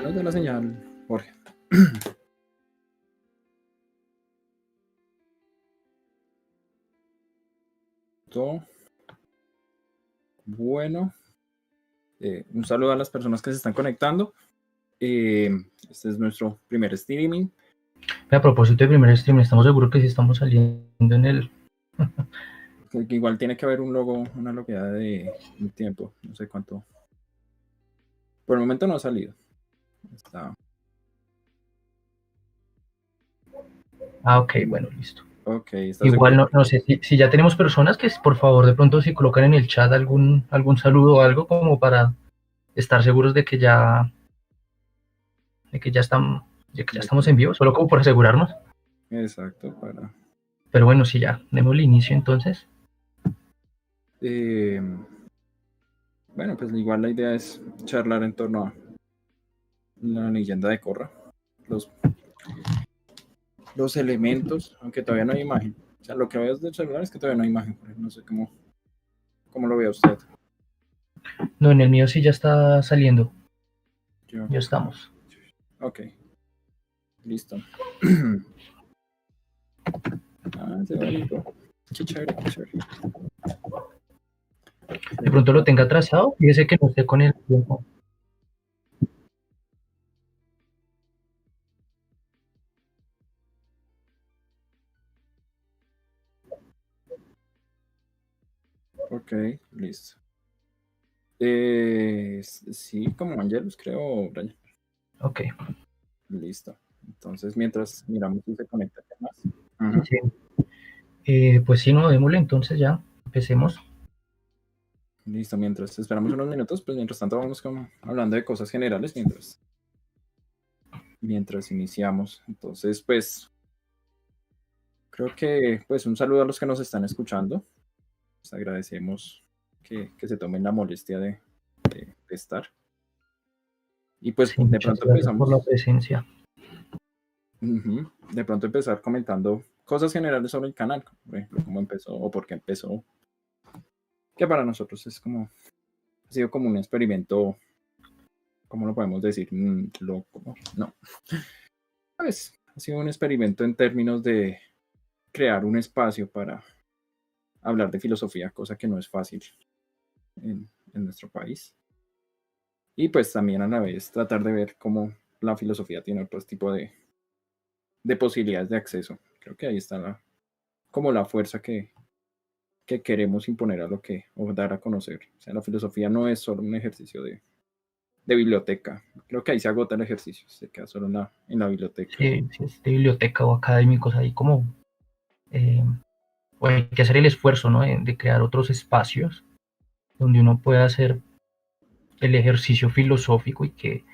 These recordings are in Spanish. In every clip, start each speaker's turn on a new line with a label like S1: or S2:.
S1: nos da la señal, Jorge. Todo bueno. Un saludo a las personas que se están conectando. Este es nuestro primer streaming.
S2: A propósito de primer streaming, estamos seguros que sí estamos saliendo en el...
S1: Que igual tiene que haber un logo, una logueada de un tiempo, no sé cuánto. Por el momento no ha salido. Está...
S2: ok, bueno, listo.
S1: Okay,
S2: Igual no sé si ya tenemos personas que por favor de pronto si colocan en el chat algún saludo o algo como para estar seguros de que ya estamos en vivo, solo como por asegurarnos.
S1: Exacto,
S2: Pero bueno, sí, ya, démosle inicio entonces.
S1: Bueno, pues igual la idea es charlar en torno a la leyenda de Korra. Los elementos, aunque todavía no hay imagen. O sea, lo que veo del celular es que todavía no hay imagen. No sé cómo lo ve usted.
S2: No, en el mío sí ya está saliendo. Ya estamos.
S1: Ok. Listo. Se bonito. Qué chévere, qué chévere.
S2: De pronto lo tenga atrasado, fíjese que no esté con el tiempo.
S1: Ok, listo. Sí, como Angelus, creo, Brian.
S2: Ok.
S1: Listo. Entonces, mientras miramos si se conecta más.
S2: Sí. Pues sí, no, démosle entonces ya. Empecemos.
S1: Listo, mientras esperamos unos minutos, pues mientras tanto vamos como hablando de cosas generales mientras iniciamos. Entonces, pues, creo que pues un saludo a los que nos están escuchando. Les agradecemos que se tomen la molestia de estar. Y pues
S2: sí,
S1: de pronto empezamos
S2: por la presencia.
S1: De pronto empezar comentando cosas generales sobre el canal, por ejemplo, cómo empezó o por qué empezó. Que para nosotros es como, ha sido como un experimento, ¿cómo lo podemos decir? Loco, no. Pues ha sido un experimento en términos de crear un espacio para hablar de filosofía, cosa que no es fácil en nuestro país. Y pues también a la vez tratar de ver cómo la filosofía tiene otro tipo de posibilidades de acceso. Creo que ahí está como la fuerza que queremos imponer a o dar a conocer. O sea, la filosofía no es solo un ejercicio de biblioteca. Creo que ahí se agota el ejercicio, se queda solo en la biblioteca.
S2: Sí, es de biblioteca o académicos ahí como... o hay que hacer el esfuerzo, ¿no? De crear otros espacios donde uno pueda hacer el ejercicio filosófico y que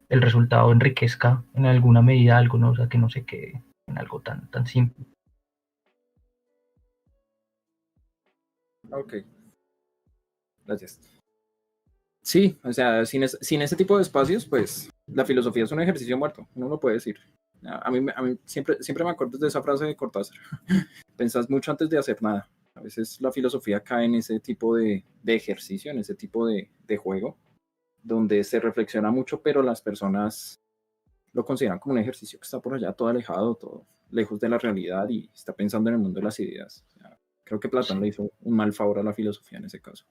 S2: el resultado enriquezca en alguna medida algo, ¿no? O sea, que no se quede en algo tan simple.
S1: Ok. Gracias. Sí, o sea, sin ese tipo de espacios, pues la filosofía es un ejercicio muerto, uno lo puede decir. A mí siempre me acuerdo de esa frase de Cortázar. Pensás mucho antes de hacer nada. A veces la filosofía cae en ese tipo de ejercicio, en ese tipo de juego, donde se reflexiona mucho, pero las personas lo consideran como un ejercicio que está por allá todo alejado, todo lejos de la realidad y está pensando en el mundo de las ideas. O sea, creo que Platón le hizo un mal favor a la filosofía en ese caso.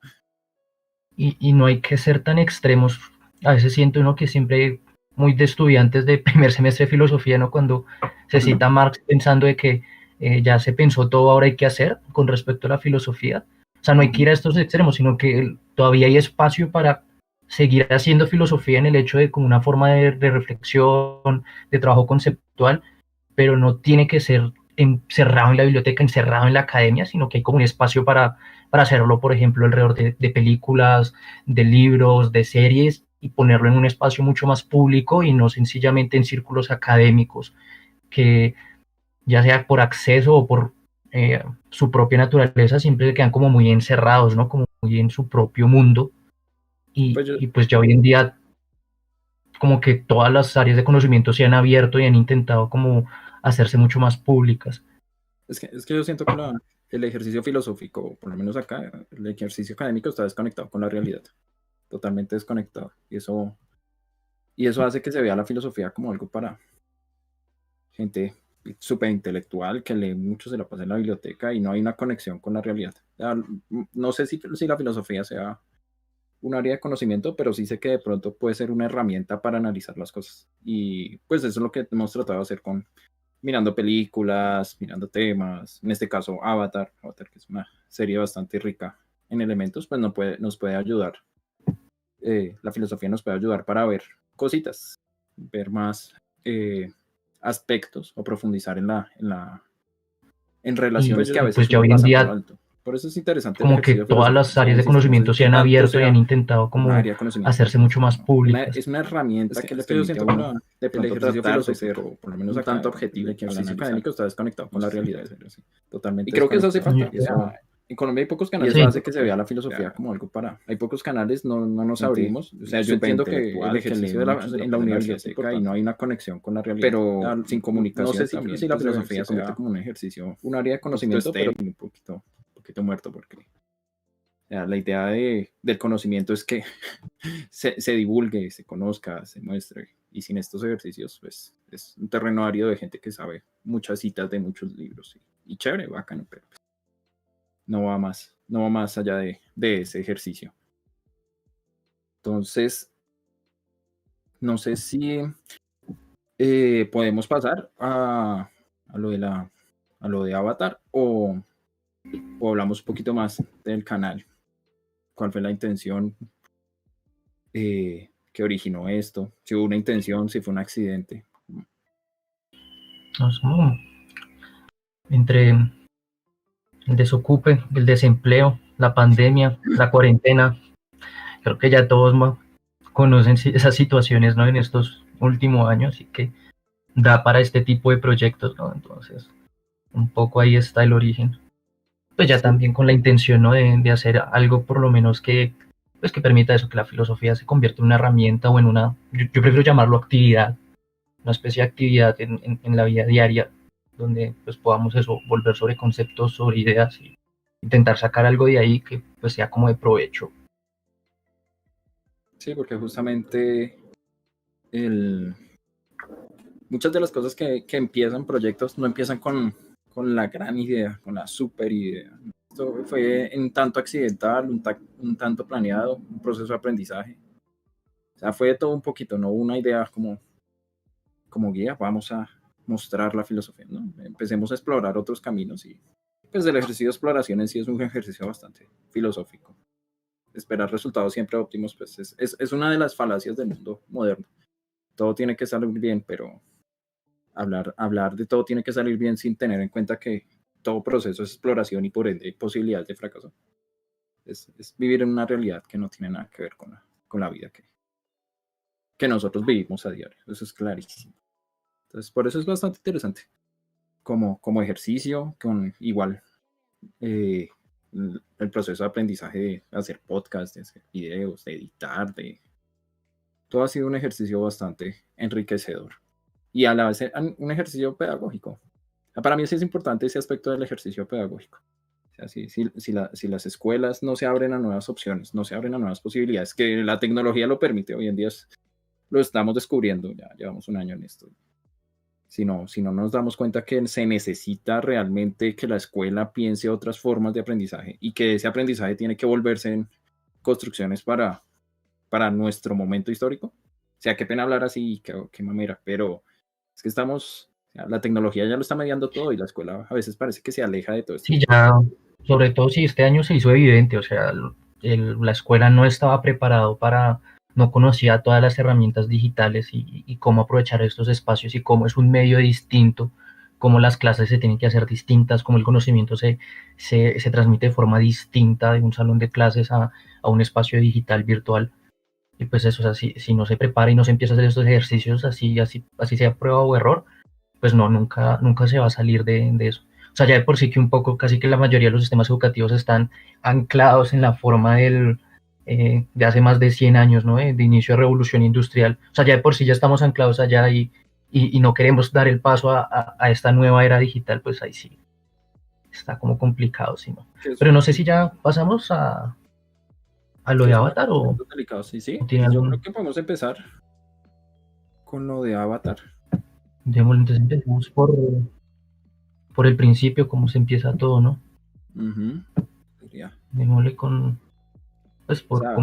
S2: Y no hay que ser tan extremos. A veces siento uno que siempre muy de estudiantes de primer semestre de filosofía, ¿no? Cuando se cita Marx pensando de que ya se pensó todo, ahora hay que hacer con respecto a la filosofía. O sea, no hay que ir a estos extremos, sino que todavía hay espacio para seguir haciendo filosofía en el hecho de como una forma de reflexión, de trabajo conceptual, pero no tiene que ser encerrado en la biblioteca, encerrado en la academia, sino que hay como un espacio para hacerlo, por ejemplo, alrededor de películas, de libros, de series, y ponerlo en un espacio mucho más público y no sencillamente en círculos académicos, que ya sea por acceso o por su propia naturaleza, siempre se quedan como muy encerrados, ¿no? Como muy en su propio mundo. Y pues ya hoy en día como que todas las áreas de conocimiento se han abierto y han intentado como hacerse mucho más públicas.
S1: Es que yo siento que el ejercicio filosófico, por lo menos acá, el ejercicio académico está desconectado con la realidad. totalmente desconectado. Y eso hace que se vea la filosofía como algo para gente súper intelectual que lee mucho, se la pasa en la biblioteca y no hay una conexión con la realidad. No sé si la filosofía sea un área de conocimiento, pero sí sé que de pronto puede ser una herramienta para analizar las cosas. Y pues eso es lo que hemos tratado de hacer con mirando películas, mirando temas, en este caso Avatar, que es una serie bastante rica en elementos, pues nos puede ayudar. La filosofía nos puede ayudar para ver cositas, ver más aspectos o profundizar en relaciones que a veces
S2: pues ya
S1: uno
S2: hoy en
S1: pasa por
S2: día
S1: alto. Por eso es interesante el
S2: como que
S1: ejercicio
S2: todas
S1: filosófico.
S2: las áreas de
S1: Sí, no
S2: conocimiento
S1: sé
S2: se
S1: qué
S2: han
S1: tanto
S2: abierto y han
S1: sea
S2: intentado
S1: un
S2: como
S1: área de conocimiento.
S2: hacerse mucho más públicas.
S1: Es una herramienta que le
S3: que yo
S1: permite a
S3: siento
S1: uno de pronto
S3: el ejercicio
S1: tratar de ser,
S3: filosófico, por lo menos
S1: un
S3: acá,
S1: tanto
S3: el
S1: objetivo. El
S3: ejercicio
S1: ejercicio
S3: académico
S1: académico está desconectado con la realidad. Totalmente.
S3: Y creo que eso hace falta.
S1: Y eso, en Colombia hay pocos canales.
S2: Sí.
S1: Eso hace que se vea la filosofía como algo para... Hay pocos canales, no nos
S3: Gente
S1: abrimos. O sea, yo entiendo que el ejercicio en la universidad es importante y no hay una conexión con la realidad. Pero sin comunicación
S3: no sé
S1: si la filosofía se convierte como un ejercicio, un área de conocimiento, pero un poquito muerto, porque la idea del conocimiento es que se divulgue, se conozca, se muestre. Y sin estos ejercicios, pues es un terreno árido de gente que sabe muchas citas de muchos libros. Y chévere, bacano, pero no va más allá de ese ejercicio. Entonces, no sé si podemos pasar a lo de Avatar o hablamos un poquito más del canal. ¿Cuál fue la intención que originó esto? Si hubo una intención, si fue un accidente.
S2: No, entre el desocupe, el desempleo, la pandemia, la cuarentena, creo que ya todos conocen esas situaciones, ¿no? En estos últimos años y que da para este tipo de proyectos, ¿no? Entonces, un poco ahí está el origen. Pues ya también con la intención, ¿no? de hacer algo por lo menos que permita eso, que la filosofía se convierta en una herramienta o en una, yo prefiero llamarlo actividad, una especie de actividad en la vida diaria, donde pues podamos eso, volver sobre conceptos, sobre ideas y intentar sacar algo de ahí que pues sea como de provecho.
S1: Sí, porque justamente muchas de las cosas que empiezan proyectos no empiezan con la gran idea, con la super idea. Esto fue un tanto accidental, un tanto planeado, un proceso de aprendizaje. O sea, fue todo un poquito, no una idea como guía, vamos a mostrar la filosofía, ¿no? Empecemos a explorar otros caminos y pues el ejercicio de exploración en sí es un ejercicio bastante filosófico. Esperar resultados siempre óptimos, pues es una de las falacias del mundo moderno. Todo tiene que salir bien, pero hablar de todo tiene que salir bien sin tener en cuenta que todo proceso es exploración y por ende hay posibilidades de fracaso. Es vivir en una realidad que no tiene nada que ver con la vida que nosotros vivimos a diario. Eso es clarísimo. Entonces, por eso es bastante interesante. Como ejercicio, con igual el proceso de aprendizaje de hacer podcasts, de hacer videos, de editar, todo ha sido un ejercicio bastante enriquecedor. Y a la vez un ejercicio pedagógico. Para mí sí es importante ese aspecto del ejercicio pedagógico. O sea, si las escuelas no se abren a nuevas opciones, no se abren a nuevas posibilidades, que la tecnología lo permite, hoy en día lo estamos descubriendo, ya llevamos un año en esto. Si no nos damos cuenta que se necesita realmente que la escuela piense otras formas de aprendizaje y que ese aprendizaje tiene que volverse en construcciones para nuestro momento histórico. O sea, qué pena hablar así, qué mamera, pero es que la tecnología ya lo está mediando todo y la escuela a veces parece que se aleja de todo esto.
S2: Sí, ya, sobre todo si este año se hizo evidente, o sea, la escuela no estaba preparado no conocía todas las herramientas digitales y cómo aprovechar estos espacios y cómo es un medio distinto, cómo las clases se tienen que hacer distintas, cómo el conocimiento se transmite de forma distinta de un salón de clases a un espacio digital virtual. Y pues eso, o sea, si no se prepara y no se empieza a hacer estos ejercicios así sea prueba o error, pues no, nunca se va a salir de eso. O sea, ya de por sí que un poco, casi que la mayoría de los sistemas educativos están anclados en la forma de hace más de 100 años, ¿no? De inicio de revolución industrial. O sea, ya de por sí ya estamos anclados allá y no queremos dar el paso a esta nueva era digital, pues ahí sí está como complicado, ¿sí, no? Pero no sé si ya pasamos a a lo
S1: que
S2: de
S1: es uno de
S2: Avatar
S1: los
S2: o
S1: puntos delicados. Sí, sí.
S2: tiene
S1: Yo creo
S2: algún?
S1: que podemos empezar con lo de Avatar.
S2: Entonces empecemos por el principio, cómo se empieza todo, ¿no?
S1: Ujú, diría.
S2: Démosle con, pues,
S1: O sea,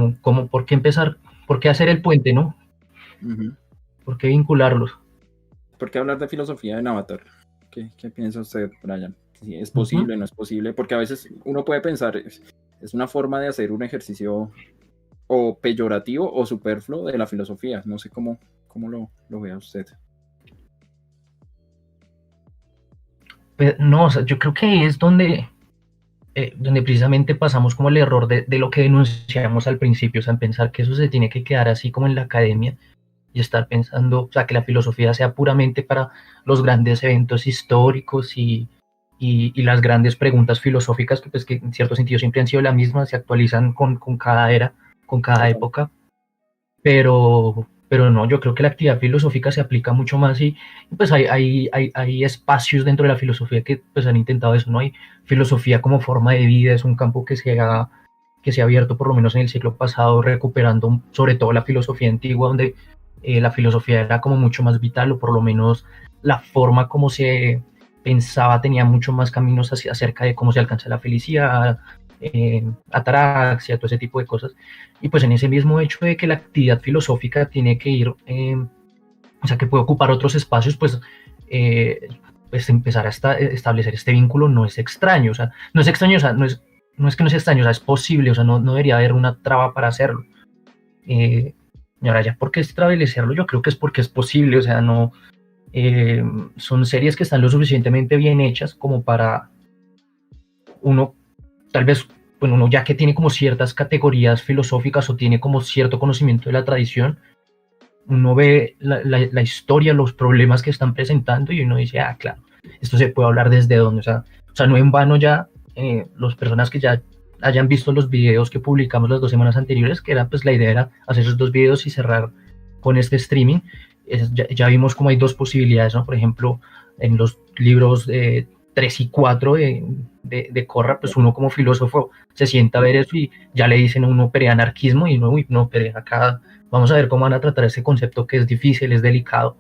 S2: por qué empezar, por qué hacer el puente, ¿no?
S1: ujú.
S2: ¿Por qué vincularlos?
S1: ¿Por qué hablar de filosofía en Avatar? ¿Qué piensa usted, Brian? Si es
S2: Ujú.
S1: posible, no es posible, porque a veces uno puede pensar, es una forma de hacer un ejercicio o peyorativo o superfluo de la filosofía. No sé cómo lo vea usted.
S2: No, o sea, yo creo que ahí es donde precisamente pasamos como el error de lo que denunciamos al principio, o sea, en pensar que eso se tiene que quedar así como en la academia y estar pensando, o sea, que la filosofía sea puramente para los grandes eventos históricos y las grandes preguntas filosóficas que, pues, que en cierto sentido siempre han sido las mismas, se actualizan con cada era, con cada
S1: Total.
S2: época, pero no, yo creo que la actividad filosófica se aplica mucho más y pues hay espacios dentro de la filosofía que pues han intentado eso, ¿no? Hay filosofía como forma de vida, es un campo que se ha abierto por lo menos en el siglo pasado, recuperando sobre todo la filosofía antigua, donde la filosofía era como mucho más vital, o por lo menos la forma como se pensaba tenía mucho más caminos acerca de cómo se alcanza la felicidad, ataraxia, todo ese tipo de cosas. Y pues en ese mismo hecho de que la actividad filosófica tiene que ir, o sea, que puede ocupar otros espacios, eh, pues empezar a establecer este vínculo no es extraño, o sea, no es extraño, o sea, no es que no sea extraño, o sea, es posible, o sea, no debería haber una traba para hacerlo. Eh, y ahora ya, ¿por qué establecerlo? Yo creo que es porque es posible, o sea, no, son series que están lo suficientemente bien hechas como para uno, tal vez, bueno, uno ya que tiene como ciertas categorías filosóficas o tiene como cierto conocimiento de la tradición, uno ve la historia, los problemas que están presentando y uno dice, ah, claro, esto se puede hablar desde dónde, o sea no en vano ya las personas que ya hayan visto los videos que publicamos las 2 semanas anteriores, que era pues la idea era hacer esos 2 videos y cerrar con este streaming, ya vimos como hay dos posibilidades, ¿no? Por ejemplo, en los libros 3 y 4 de Corra, pues uno como filósofo se sienta a ver eso y ya le dicen a uno pereanarquismo y uno, uy, no, pero acá vamos a ver cómo van a tratar ese concepto que es difícil, es delicado.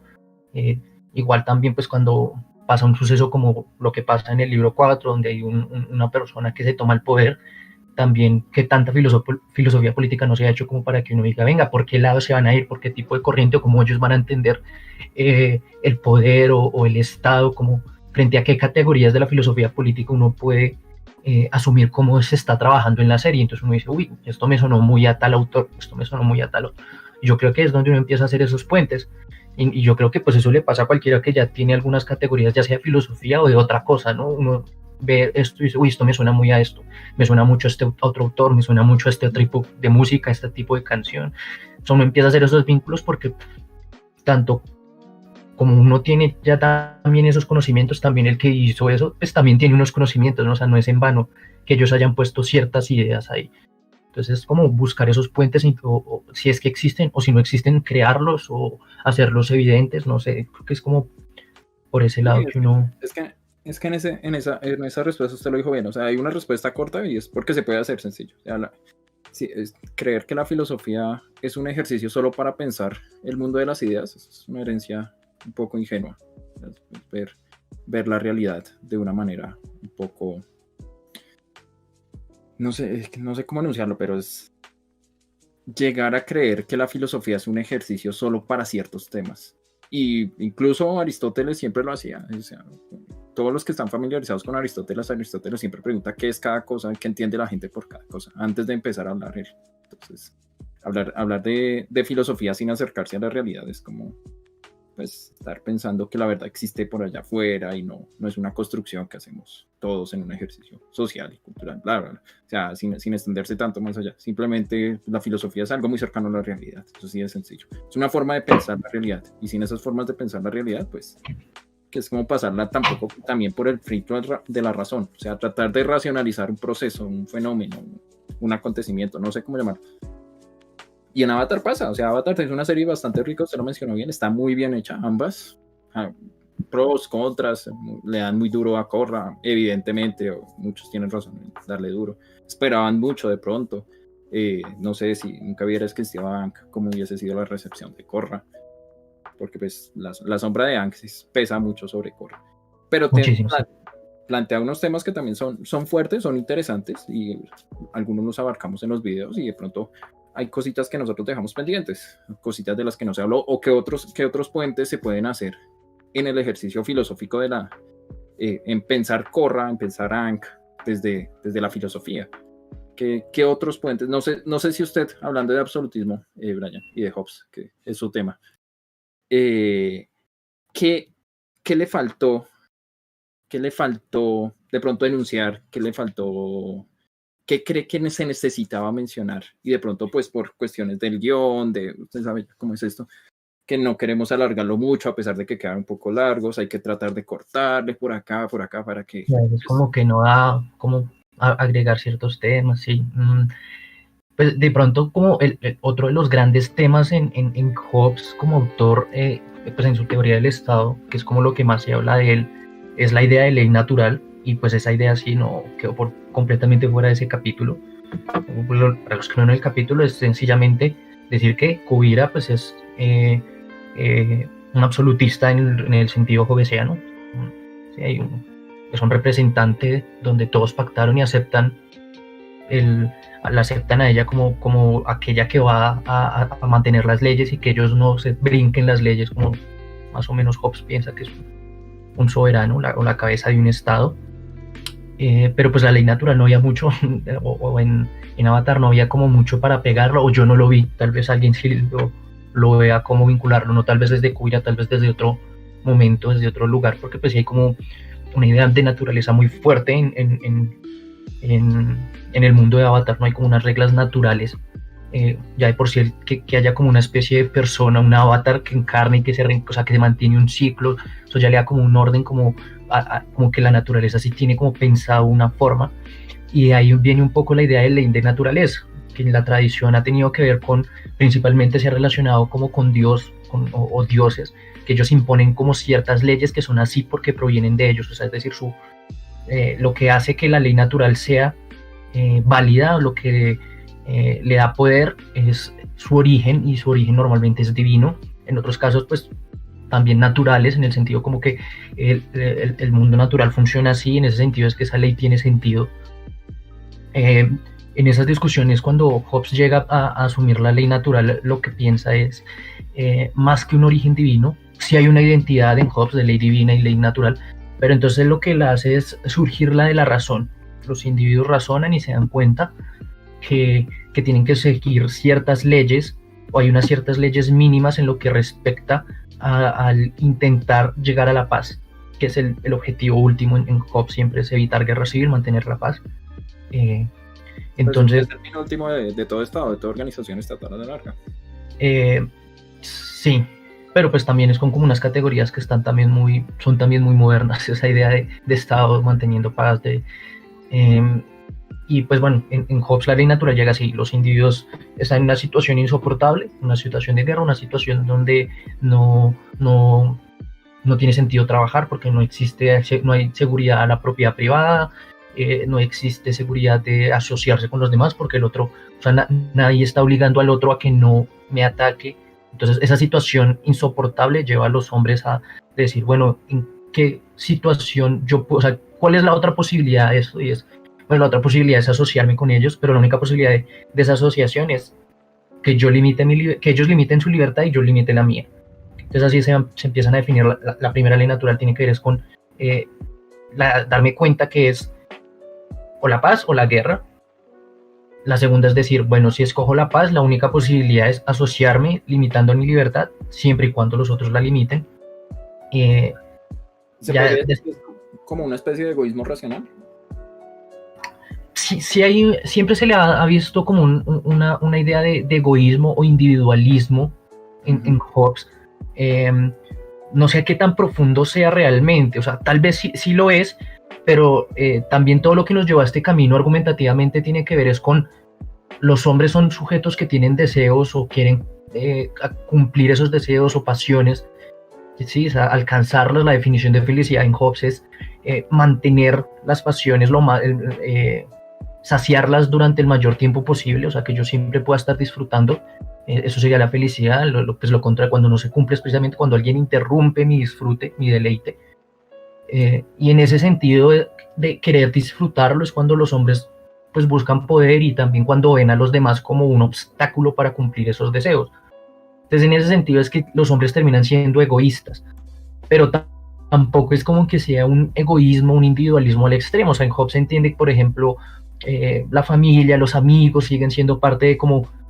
S2: Eh, igual también pues cuando pasa un suceso como lo que pasa en el libro 4 donde hay una persona que se toma el poder, también que tanta filosofía política no se ha hecho como para que uno diga, venga, ¿por qué lado se van a ir? ¿Por qué tipo de corriente o cómo ellos van a entender el poder o el Estado? Como frente a qué categorías de la filosofía política uno puede asumir cómo se está trabajando en la serie. Entonces uno dice, uy, esto me sonó muy a tal autor, esto me sonó muy a tal otro. Y yo creo que es donde uno empieza a hacer esos puentes. Y yo creo que pues eso le pasa a cualquiera que ya tiene algunas categorías, ya sea de filosofía o de otra cosa, ¿no? Uno ve esto y dice, uy, esto me suena muy a esto, me suena mucho a este otro autor, me suena mucho a este otro tipo de música, a este tipo de canción. Entonces uno empieza a hacer esos vínculos porque tanto como uno tiene ya también esos conocimientos, también el que hizo eso, pues también tiene unos conocimientos, ¿no? O sea, no es en vano que ellos hayan puesto ciertas ideas ahí. Entonces es como buscar esos puentes, o si es que existen, o si no existen, crearlos o hacerlos evidentes, no sé, creo que es como por ese
S1: Sí,
S2: lado que uno...
S1: es que, es que en esa respuesta usted lo dijo bien. O sea, hay una respuesta corta y es porque se puede hacer sencillo. O sea, sí, creer que la filosofía es un ejercicio solo para pensar el mundo de las ideas es una herencia un poco ingenua. Es ver la realidad de una manera un poco, no sé cómo anunciarlo, pero es llegar a creer que la filosofía es un ejercicio solo para ciertos temas. Y incluso Aristóteles siempre lo hacía. O sea, todos los que están familiarizados con Aristóteles siempre pregunta qué es cada cosa, qué entiende la gente por cada cosa, antes de empezar a hablar él. Entonces, hablar de filosofía sin acercarse a la realidad es como pues estar pensando que la verdad existe por allá afuera y no es una construcción que hacemos todos en un ejercicio social y cultural, bla, bla, bla. O sea, sin extenderse tanto más allá. Simplemente la filosofía es algo muy cercano a la realidad. Eso sí es sencillo. Es una forma de pensar la realidad. Y sin esas formas de pensar la realidad, pues, que es como pasarla tampoco también por el filtro de la razón. O sea, tratar de racionalizar un proceso, un fenómeno, un acontecimiento, no sé cómo llamarlo. Y en Avatar pasa, o sea, Avatar es una serie bastante rica, usted lo mencionó bien, está muy bien hecha, ambas. Pros, contras, le dan muy duro a Korra, evidentemente, muchos tienen razón en darle duro. Esperaban mucho de pronto. No sé si nunca hubiera existido Ankh, cómo hubiese sido la recepción de Korra, porque pues la sombra de Ankh pesa mucho sobre Korra. Pero
S2: Muchísimo, sí.
S1: plantea unos temas que también son fuertes, son interesantes, y algunos los abarcamos en los videos, y de pronto hay cositas que nosotros dejamos pendientes, cositas de las que no se habló, o que otros puentes se pueden hacer en el ejercicio filosófico de en pensar Korra, en pensar Ankh desde la filosofía. ¿Qué otros puentes? No sé si usted, hablando de absolutismo, Brian, y de Hobbes, que es su tema, ¿qué le faltó? ¿Qué le faltó de pronto denunciar? ¿Qué le faltó? ¿Qué cree que se necesitaba mencionar? Y de pronto, pues por cuestiones del guión, usted sabe cómo es esto, que no queremos alargarlo mucho, a pesar de que quedan un poco largos, hay que tratar de cortarle por acá, para que...
S2: Es como que no da como agregar ciertos temas, sí. Pues de pronto como otro de los grandes temas en Hobbes como autor, pues en su teoría del Estado, que es como lo que más se habla de él, es la idea de ley natural, y pues esa idea sí no quedó completamente fuera de ese capítulo. Para los que no ven el capítulo, es sencillamente decir que Kuvira pues es un absolutista en el sentido hobbesiano. Sí, es un representante donde todos pactaron y aceptan la aceptan a ella como aquella que va a mantener las leyes, y que ellos no se brinquen las leyes, como más o menos Hobbes piensa que es un soberano o la cabeza de un estado. Pero pues la ley natural no había mucho, o en Avatar no había como mucho para pegarlo, o yo no lo vi, tal vez alguien sí lo vea como vincularlo, no tal vez desde Kuvira, tal vez desde otro momento, desde otro lugar, porque pues sí hay como una idea de naturaleza muy fuerte en el mundo de Avatar, no hay como unas reglas naturales, ya de por sí que haya como una especie de persona, un avatar que encarne y que o sea, que se mantiene un ciclo, eso ya le da como un orden, como que la naturaleza sí tiene como pensado una forma, y de ahí viene un poco la idea de ley de naturaleza, que en la tradición ha tenido que ver con, principalmente se ha relacionado como con Dios o dioses, que ellos imponen como ciertas leyes que son así porque provienen de ellos, o sea, es decir, lo que hace que la ley natural sea válida, lo que le da poder es su origen, y su origen normalmente es divino. En otros casos pues también naturales, en el sentido como que el mundo natural funciona así, en ese sentido es que esa ley tiene sentido. En esas discusiones, cuando Hobbes llega a asumir la ley natural, lo que piensa es más que un origen divino, sí hay una identidad en Hobbes de ley divina y ley natural, pero entonces lo que la hace es surgir la de la razón. Los individuos razonan y se dan cuenta que tienen que seguir ciertas leyes, o hay unas ciertas leyes mínimas en lo que respecta al intentar llegar a la paz, que es el objetivo último en Hobbes, siempre es evitar guerra civil, mantener la paz. Entonces,
S1: es el fin último de todo estado, de toda organización estatal a la larga.
S2: Sí, pero pues también es con como unas categorías que son también muy modernas, esa idea de estado manteniendo paz, y pues bueno, en Hobbes la ley natural llega así: los individuos están en una situación insoportable, una situación de guerra, una situación donde no tiene sentido trabajar porque no hay seguridad a la propiedad privada, no existe seguridad de asociarse con los demás porque el otro, o sea, nadie está obligando al otro a que no me ataque. Entonces esa situación insoportable lleva a los hombres a decir, bueno, ¿en qué situación o sea, cuál es la otra posibilidad de eso? Y pues la otra posibilidad es asociarme con ellos, pero la única posibilidad de esa asociación es que ellos limiten su libertad y yo limite la mía. Entonces así se empiezan a definir. La primera ley natural tiene que ver es con darme cuenta que es o la paz o la guerra. La segunda es decir, bueno, si escojo la paz, la única posibilidad es asociarme limitando mi libertad, siempre y cuando los otros la limiten.
S1: ¿Como una especie de egoísmo racional?
S2: Sí, siempre se le ha visto como una idea de egoísmo o individualismo en Hobbes. No sé qué tan profundo sea realmente, o sea, tal vez sí lo es, pero también todo lo que nos llevó a este camino argumentativamente tiene que ver es con los hombres son sujetos que tienen deseos o quieren cumplir esos deseos o pasiones, ¿sí? O sea, alcanzarlos. La definición de felicidad en Hobbes es mantener las pasiones saciarlas durante el mayor tiempo posible, o sea, que yo siempre pueda estar disfrutando. Eso sería la felicidad. Pues lo contrario, cuando no se cumple, es precisamente cuando alguien interrumpe mi disfrute, mi deleite. Y en ese sentido de querer disfrutarlo es cuando los hombres pues buscan poder, y también cuando ven a los demás como un obstáculo para cumplir esos deseos. Entonces en ese sentido es que los hombres terminan siendo egoístas, pero tampoco es como que sea un egoísmo, un individualismo al extremo. O sea, en Hobbes se entiende que, por ejemplo, la familia, los amigos siguen siendo parte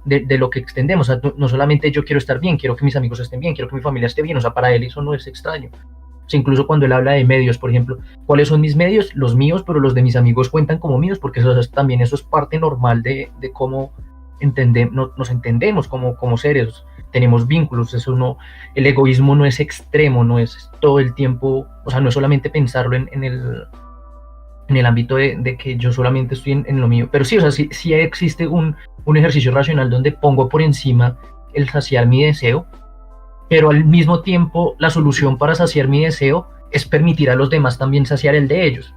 S2: de lo que extendemos. O sea, no solamente yo quiero estar bien, quiero que mis amigos estén bien, quiero que mi familia esté bien. O sea, para él eso no es extraño. O sea, incluso cuando él habla de medios, por ejemplo, ¿cuáles son mis medios? Los míos, pero los de mis amigos cuentan como míos, porque también eso es parte normal de cómo nos entendemos como seres. Tenemos vínculos. El egoísmo no es extremo, no es todo el tiempo, o sea, no es solamente pensarlo en el ámbito de que yo solamente estoy en lo mío. Pero sí, o sea, sí existe un ejercicio racional donde pongo por encima el saciar mi deseo, pero al mismo tiempo la solución para saciar mi deseo es permitir a los demás también saciar el de ellos,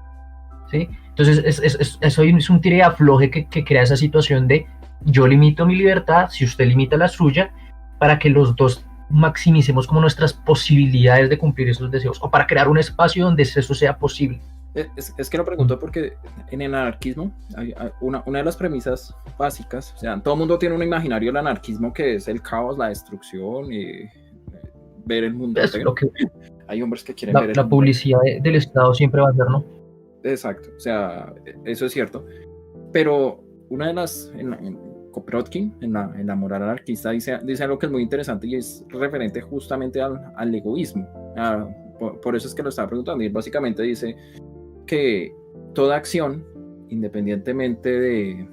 S2: ¿sí? Entonces eso es un tire y afloje que crea esa situación de yo limito mi libertad, si usted limita la suya, para que los dos maximicemos como nuestras posibilidades de cumplir esos deseos, o para crear un espacio donde eso sea posible.
S1: Es que lo pregunto porque en el anarquismo hay una de las premisas básicas, o sea, todo el mundo tiene un imaginario del anarquismo que es el caos, la destrucción y ver el mundo.
S2: Es lo que
S1: hay hombres que quieren ver el
S2: la
S1: mundo.
S2: publicidad del Estado siempre va a ser, ¿no?
S1: Exacto, o sea, eso es cierto. Pero una de las, Kropotkin, en la moral anarquista, dice algo que es muy interesante y es referente justamente al egoísmo. Por eso es que lo estaba preguntando, y básicamente dice que toda acción, independientemente de...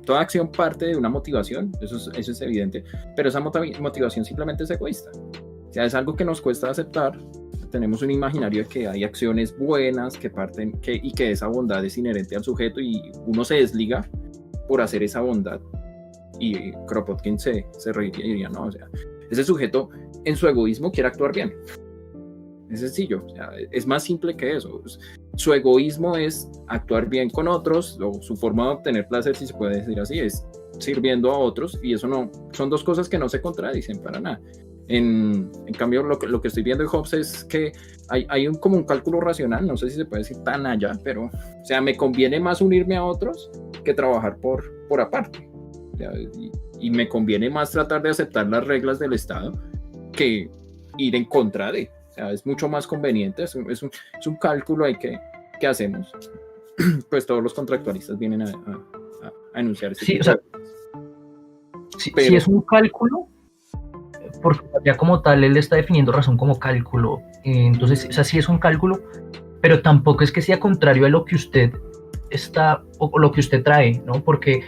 S1: toda acción parte de una motivación, eso es evidente, pero esa motivación simplemente es egoísta. O sea, es algo que nos cuesta aceptar. Tenemos un imaginario de que hay acciones buenas que parten, y que esa bondad es inherente al sujeto, y uno se desliga por hacer esa bondad. Y Kropotkin se reiría y diría, no, o sea, ese sujeto en su egoísmo quiere actuar bien. Es sencillo, o sea, es más simple que eso. Su egoísmo es actuar bien con otros, o su forma de obtener placer, si se puede decir así, es sirviendo a otros, y eso no, son dos cosas que no se contradicen para nada. En cambio, lo que estoy viendo en Hobbes es que hay como un cálculo racional, no sé si se puede decir tan allá, pero, o sea, me conviene más unirme a otros que trabajar por aparte. O sea, y me conviene más tratar de aceptar las reglas del Estado que ir en contra de. O sea, es mucho más conveniente, es un cálculo ahí que hacemos. Pues todos los contractualistas vienen a enunciar ese tipo.
S2: O sea, si es un cálculo, porque ya como tal él está definiendo razón como cálculo, entonces, o sea, sí es un cálculo, pero tampoco es que sea contrario a lo que usted está, o lo que usted trae, ¿no? Porque,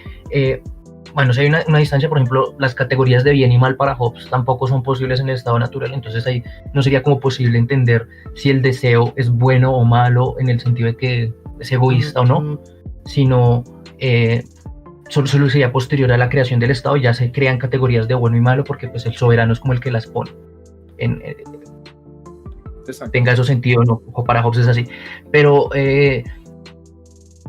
S2: bueno, si hay una distancia, por ejemplo, las categorías de bien y mal para Hobbes tampoco son posibles en el estado natural, entonces ahí no sería como posible entender si el deseo es bueno o malo en el sentido de que es egoísta o no, sino solo sería posterior a la creación del Estado, y ya se crean categorías de bueno y malo, porque pues el soberano es como el que las pone. Tenga eso sentido, no, o para Hobbes es así. Pero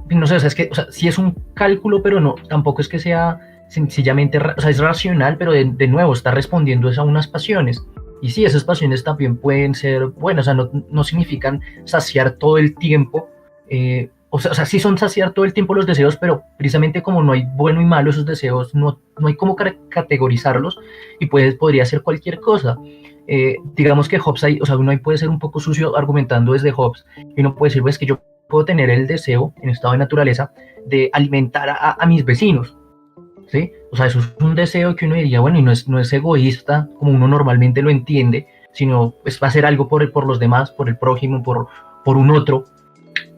S2: no sé, o sea, es que, o sea, sí es un cálculo, pero no, tampoco es que sea sencillamente, o sea, es racional, pero de nuevo está respondiendo a unas pasiones. Y sí, esas pasiones también pueden ser buenas, o sea, no significan saciar todo el tiempo. O sea, sí son saciar todo el tiempo los deseos, pero precisamente como no hay bueno y malo, esos deseos no hay cómo categorizarlos, y podría ser cualquier cosa. Digamos que Hobbes, o sea, uno ahí puede ser un poco sucio argumentando desde Hobbes, y uno puede decir, pues, que yo puedo tener el deseo en estado de naturaleza de alimentar a mis vecinos, ¿sí? O sea, eso es un deseo que uno diría, bueno, y no es egoísta como uno normalmente lo entiende, sino pues va a hacer algo por los demás, por el prójimo, por un otro.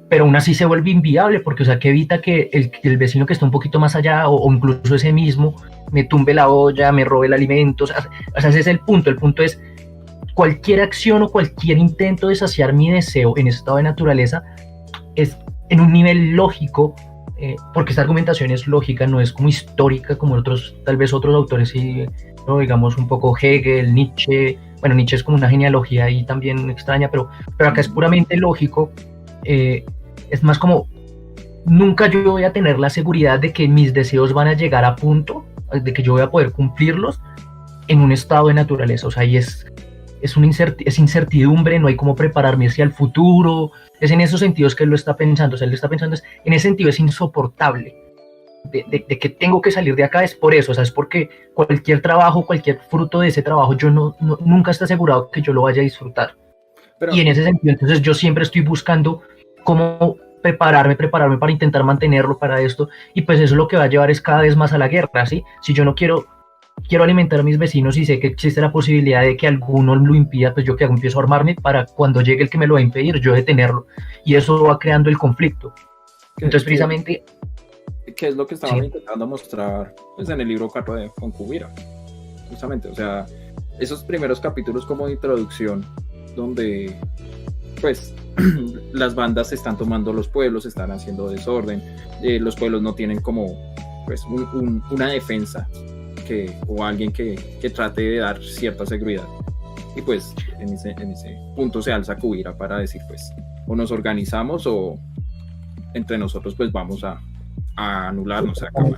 S2: Pero aún así se vuelve inviable, porque, o sea, que evita que el vecino que está un poquito más allá, o incluso ese mismo, me tumbe la olla, me robe el alimento. O sea, ese es el punto. El punto es, cualquier acción o cualquier intento de saciar mi deseo en estado de naturaleza es en un nivel lógico, porque esta argumentación es lógica, no es como histórica, como tal vez otros autores, sí, ¿no? Digamos un poco Hegel, Nietzsche. Bueno, Nietzsche es como una genealogía ahí también extraña, pero acá es puramente lógico. Es más como nunca yo voy a tener la seguridad de que mis deseos van a llegar a punto, de que yo voy a poder cumplirlos en un estado de naturaleza. O sea, ahí es incertidumbre, no hay cómo prepararme hacia el futuro. Es en esos sentidos que él lo está pensando. O sea, él está pensando, en ese sentido es insoportable. De que tengo que salir de acá es por eso, o sea, es porque cualquier trabajo, cualquier fruto de ese trabajo, yo nunca está asegurado que yo lo vaya a disfrutar. Y en ese sentido, entonces yo siempre estoy buscando cómo prepararme para intentar mantenerlo para esto, y pues eso lo que va a llevar es cada vez más a la guerra, ¿sí? Si yo no quiero alimentar a mis vecinos y sé que existe la posibilidad de que alguno lo impida, pues yo que hago, empiezo a armarme para cuando llegue el que me lo va a impedir, yo detenerlo, y eso va creando el conflicto. Entonces precisamente...
S1: ¿Qué es lo que estaba intentando mostrar pues, en el libro 4 de Concubira? Justamente, o sea, esos primeros capítulos como de introducción, donde pues las bandas están tomando los pueblos, están haciendo desorden, los pueblos no tienen como pues una defensa o alguien que trate de dar cierta seguridad. Y pues en ese punto se alza Cubira para decir pues o nos organizamos o entre nosotros pues vamos a anularnos, a acabar.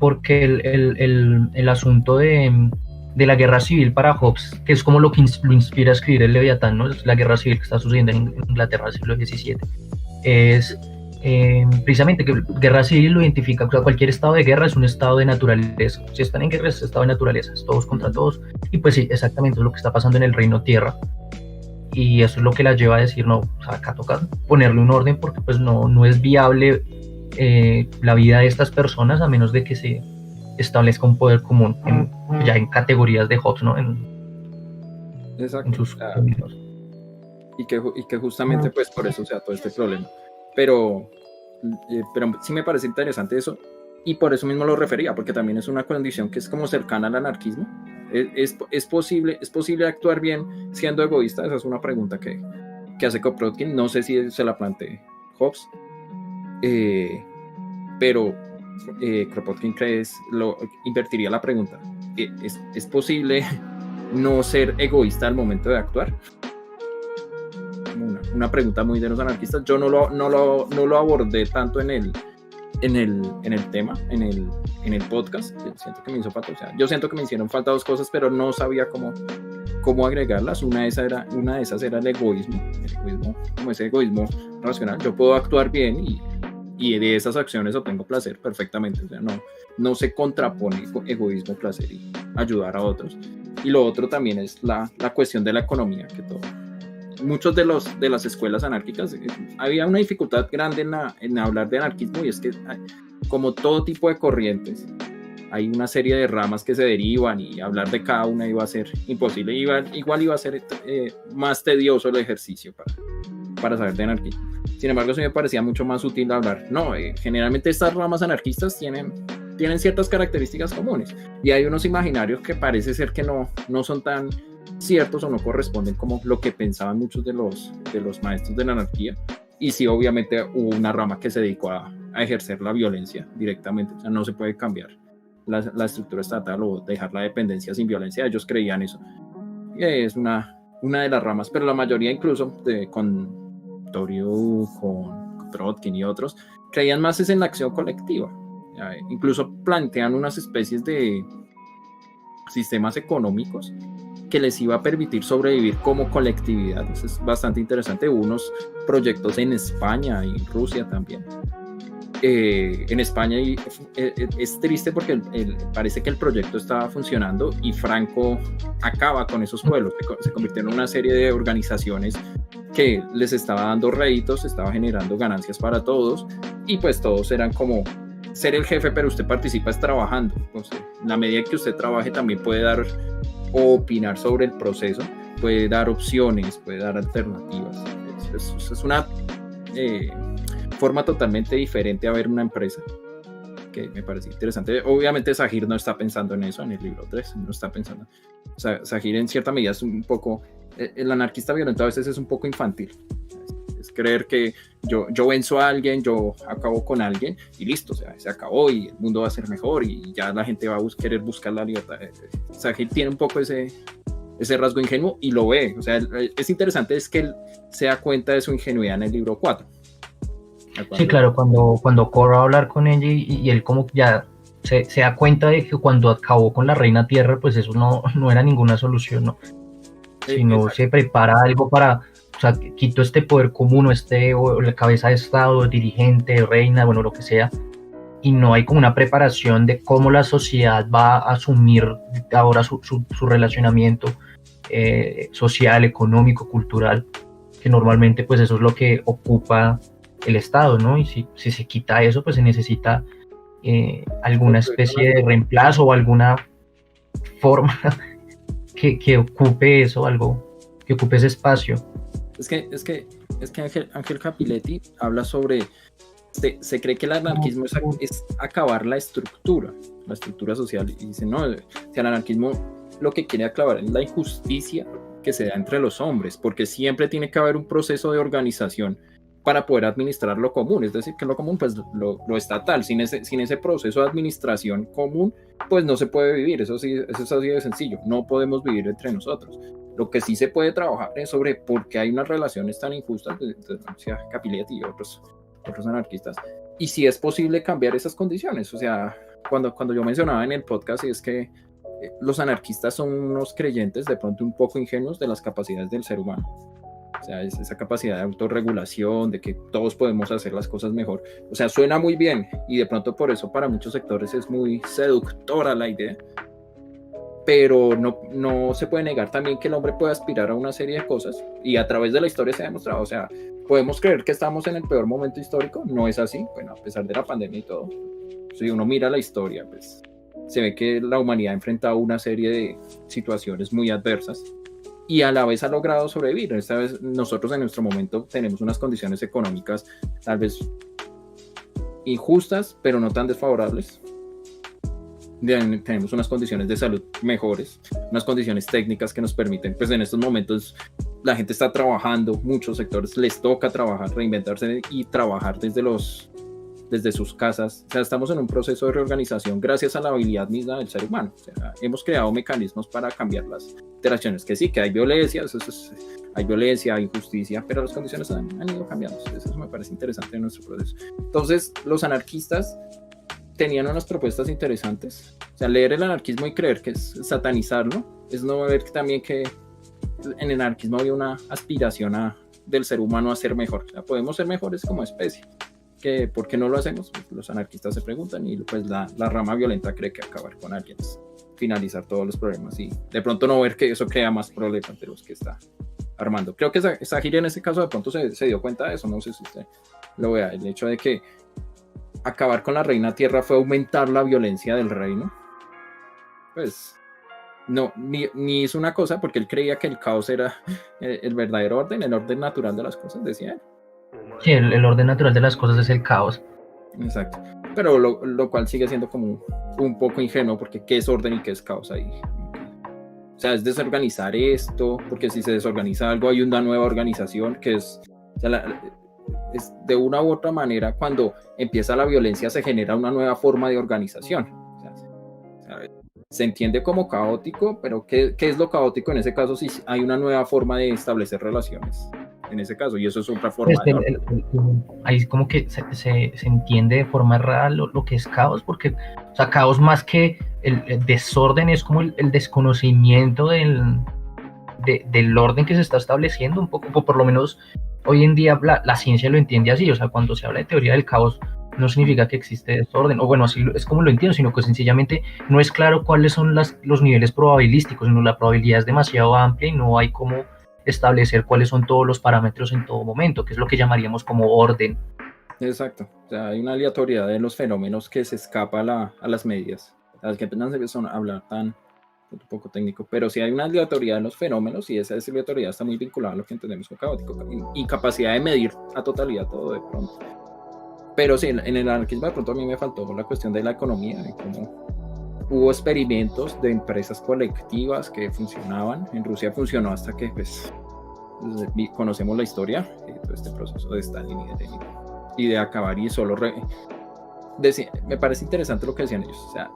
S2: Porque el asunto de la guerra civil para Hobbes, que es como lo que lo inspira a escribir el Leviatán, ¿no? La guerra civil que está sucediendo en Inglaterra del siglo XVII, es precisamente que guerra civil lo identifica, o sea, cualquier estado de guerra es un estado de naturaleza. Si están en guerra es estado de naturaleza, es todos contra todos, y pues sí, exactamente es lo que está pasando en el Reino Tierra. Y eso es lo que la lleva a decir, no, o sea, acá toca ponerle un orden porque pues no es viable la vida de estas personas a menos de que se establezca un poder común ya en categorías de Hobbes, ¿no?
S1: Exacto.
S2: En sus
S1: y que justamente pues por eso sea todo este problema. Pero sí me parece interesante eso, y por eso mismo lo refería, porque también es una condición que es como cercana al anarquismo. ¿Es posible actuar bien siendo egoísta? Esa es una pregunta que hace Kropotkin. No sé si se la plantee Hobbes, pero Kropotkin invertiría la pregunta. ¿Es posible no ser egoísta al momento de actuar? Una pregunta muy de los anarquistas. Yo no lo abordé tanto en el tema, en el podcast. Siento que me hizo falta, o sea, yo siento que me hicieron falta dos cosas, pero no sabía cómo agregarlas. Una de esas era el egoísmo, como ese egoísmo racional. Yo puedo actuar bien y de esas acciones obtengo placer perfectamente, o sea, no se contrapone egoísmo, placer y ayudar a otros. Y lo otro también es la cuestión de la economía, que muchos de las escuelas anárquicas había una dificultad grande en hablar de anarquismo, y es que como todo tipo de corrientes hay una serie de ramas que se derivan, y hablar de cada una iba a ser imposible, igual iba a ser más tedioso el ejercicio para saber de anarquismo. Sin embargo, eso me parecía mucho más útil hablar. Generalmente estas ramas anarquistas tienen ciertas características comunes, y hay unos imaginarios que parece ser que no son tan ciertos o no corresponden como lo que pensaban muchos de los maestros de la anarquía. Y sí, obviamente hubo una rama que se dedicó a ejercer la violencia directamente, o sea, no se puede cambiar la estructura estatal o dejar la dependencia sin violencia. Ellos creían eso, y es una de las ramas, pero la mayoría, incluso con Doriot, con Trotsky y otros, creían más en la acción colectiva. Incluso plantean unas especies de sistemas económicos que les iba a permitir sobrevivir como colectividad. Eso es bastante interesante. Hubo unos proyectos en España y Rusia también. En España es triste porque parece que el proyecto estaba funcionando y Franco acaba con esos pueblos. Se convirtió en una serie de organizaciones que les estaba dando réditos, estaba generando ganancias para todos, y pues todos eran como ser el jefe, pero usted participa trabajando. Entonces, en la medida que usted trabaje también puede dar o opinar sobre el proceso, puede dar opciones, puede dar alternativas. Es una forma totalmente diferente a ver una empresa, que me parece interesante. Obviamente Zahir no está pensando en eso en el libro 3, no está pensando. O sea, Zahir en cierta medida es un poco, el anarquista violento a veces es un poco infantil. Es creer que yo venzo a alguien, yo acabo con alguien y listo, o sea, se acabó y el mundo va a ser mejor y ya la gente va a querer buscar la libertad. Zahir tiene un poco ese rasgo ingenuo y lo ve. O sea, es interesante es que él se da cuenta de su ingenuidad en el libro 4,
S2: Sí, claro, cuando Korra va a hablar con ella y él como ya se da cuenta de que cuando acabó con la Reina Tierra, pues eso no era ninguna solución, ¿no? Sino
S1: Exacto.
S2: se prepara algo para, o sea, quito este poder común o la cabeza de Estado, dirigente, reina, bueno, lo que sea, y no hay como una preparación de cómo la sociedad va a asumir ahora su relacionamiento social, económico, cultural, que normalmente pues eso es lo que ocupa el Estado, ¿no? Y si se quita eso, pues se necesita alguna especie de reemplazo o alguna forma que ocupe eso, algo que ocupe ese espacio.
S1: Es que Ángel Capiletti habla sobre, se cree que el anarquismo es acabar la estructura social, y dice, no, si el anarquismo lo que quiere acabar es la injusticia que se da entre los hombres, porque siempre tiene que haber un proceso de organización para poder administrar lo común, es decir, que lo común, pues lo estatal, sin ese proceso de administración común, pues no se puede vivir, eso es así de sencillo, no podemos vivir entre nosotros. Lo que sí se puede trabajar es sobre por qué hay unas relaciones tan injustas, decía Capiletti y otros anarquistas, y si es posible cambiar esas condiciones. O sea, cuando yo mencionaba en el podcast, es que los anarquistas son unos creyentes de pronto un poco ingenuos de las capacidades del ser humano. O sea, es esa capacidad de autorregulación, de que todos podemos hacer las cosas mejor. O sea, suena muy bien y de pronto por eso para muchos sectores es muy seductora la idea, pero no se puede negar también que el hombre puede aspirar a una serie de cosas y a través de la historia se ha demostrado. O sea, podemos creer que estamos en el peor momento histórico, no es así, bueno, a pesar de la pandemia y todo. Si uno mira la historia, pues se ve que la humanidad ha enfrentado una serie de situaciones muy adversas y a la vez ha logrado sobrevivir. Esta vez nosotros en nuestro momento tenemos unas condiciones económicas tal vez injustas, pero no tan desfavorables. Tenemos unas condiciones de salud mejores, unas condiciones técnicas que nos permiten, pues en estos momentos la gente está trabajando, muchos sectores les toca trabajar, reinventarse y trabajar desde sus casas. O sea, estamos en un proceso de reorganización gracias a la habilidad misma del ser humano. O sea, hemos creado mecanismos para cambiar las interacciones, que sí, que hay violencia, hay violencia, hay injusticia, pero las condiciones han ido cambiando. Eso me parece interesante en nuestro proceso. Entonces, los anarquistas tenían unas propuestas interesantes. O sea, leer el anarquismo y creer que es satanizarlo, es no ver también que en el anarquismo había una aspiración del ser humano a ser mejor. O sea, podemos ser mejores como especie. ¿Por qué no lo hacemos? Pues los anarquistas se preguntan y pues la rama violenta cree que acabar con alguien es finalizar todos los problemas y de pronto no ver que eso crea más problemas de los que está armando. Creo que Sahiri en ese caso de pronto se dio cuenta de eso, no sé si usted lo vea, el hecho de que acabar con la Reina Tierra fue aumentar la violencia del reino, pues no, ni hizo una cosa porque él creía que el caos era el verdadero orden, el orden natural de las cosas, decía él.
S2: Sí, el orden natural de las cosas es el caos.
S1: Exacto, pero lo cual sigue siendo como un poco ingenuo porque qué es orden y qué es caos ahí. O sea, es desorganizar esto, porque si se desorganiza algo hay una nueva organización que es, o sea, es de una u otra manera cuando empieza la violencia se genera una nueva forma de organización. O sea, se entiende como caótico, pero ¿qué es lo caótico en ese caso si hay una nueva forma de establecer relaciones? En ese caso, y eso es otra forma
S2: ahí como que se entiende de forma real lo que es caos, porque, o sea, caos más que el desorden es como el desconocimiento del orden que se está estableciendo un poco, o por lo menos hoy en día la ciencia lo entiende así. O sea, cuando se habla de teoría del caos no significa que existe desorden, o bueno, así es como lo entiendo, sino que sencillamente no es claro cuáles son los niveles probabilísticos, sino la probabilidad es demasiado amplia y no hay como establecer cuáles son todos los parámetros en todo momento, que es lo que llamaríamos como orden.
S1: Exacto, o sea, hay una aleatoriedad de los fenómenos que se escapa a las medidas, las que apenas se son hablar tan un poco técnico, pero sí hay una aleatoriedad en los fenómenos y esa aleatoriedad está muy vinculada a lo que entendemos como caótico, incapacidad de medir a totalidad todo de pronto. Pero sí, en el anarquismo de pronto a mí me faltó la cuestión de la economía, de cómo hubo experimentos de empresas colectivas que funcionaban. En Rusia funcionó hasta que pues conocemos la historia de todo este proceso de Stalin y de Lenin y de acabar y solo me parece interesante lo que decían ellos. O sea,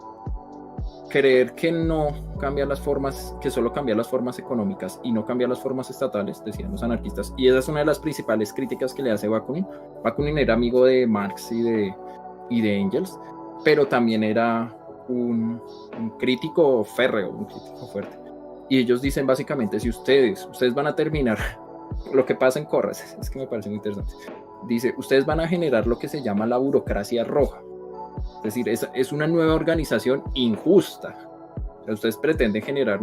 S1: creer que no cambia las formas, que solo cambia las formas económicas y no cambia las formas estatales, decían los anarquistas, y esa es una de las principales críticas que le hace Bakunin. Bakunin era amigo de Marx y de Engels, pero también era un crítico férreo, un crítico fuerte. Y ellos dicen básicamente, si ustedes van a terminar lo que pasa en Corras, es que me parece muy interesante, dice, ustedes van a generar lo que se llama la burocracia roja. Es decir, es una nueva organización injusta. O sea, ustedes pretenden generar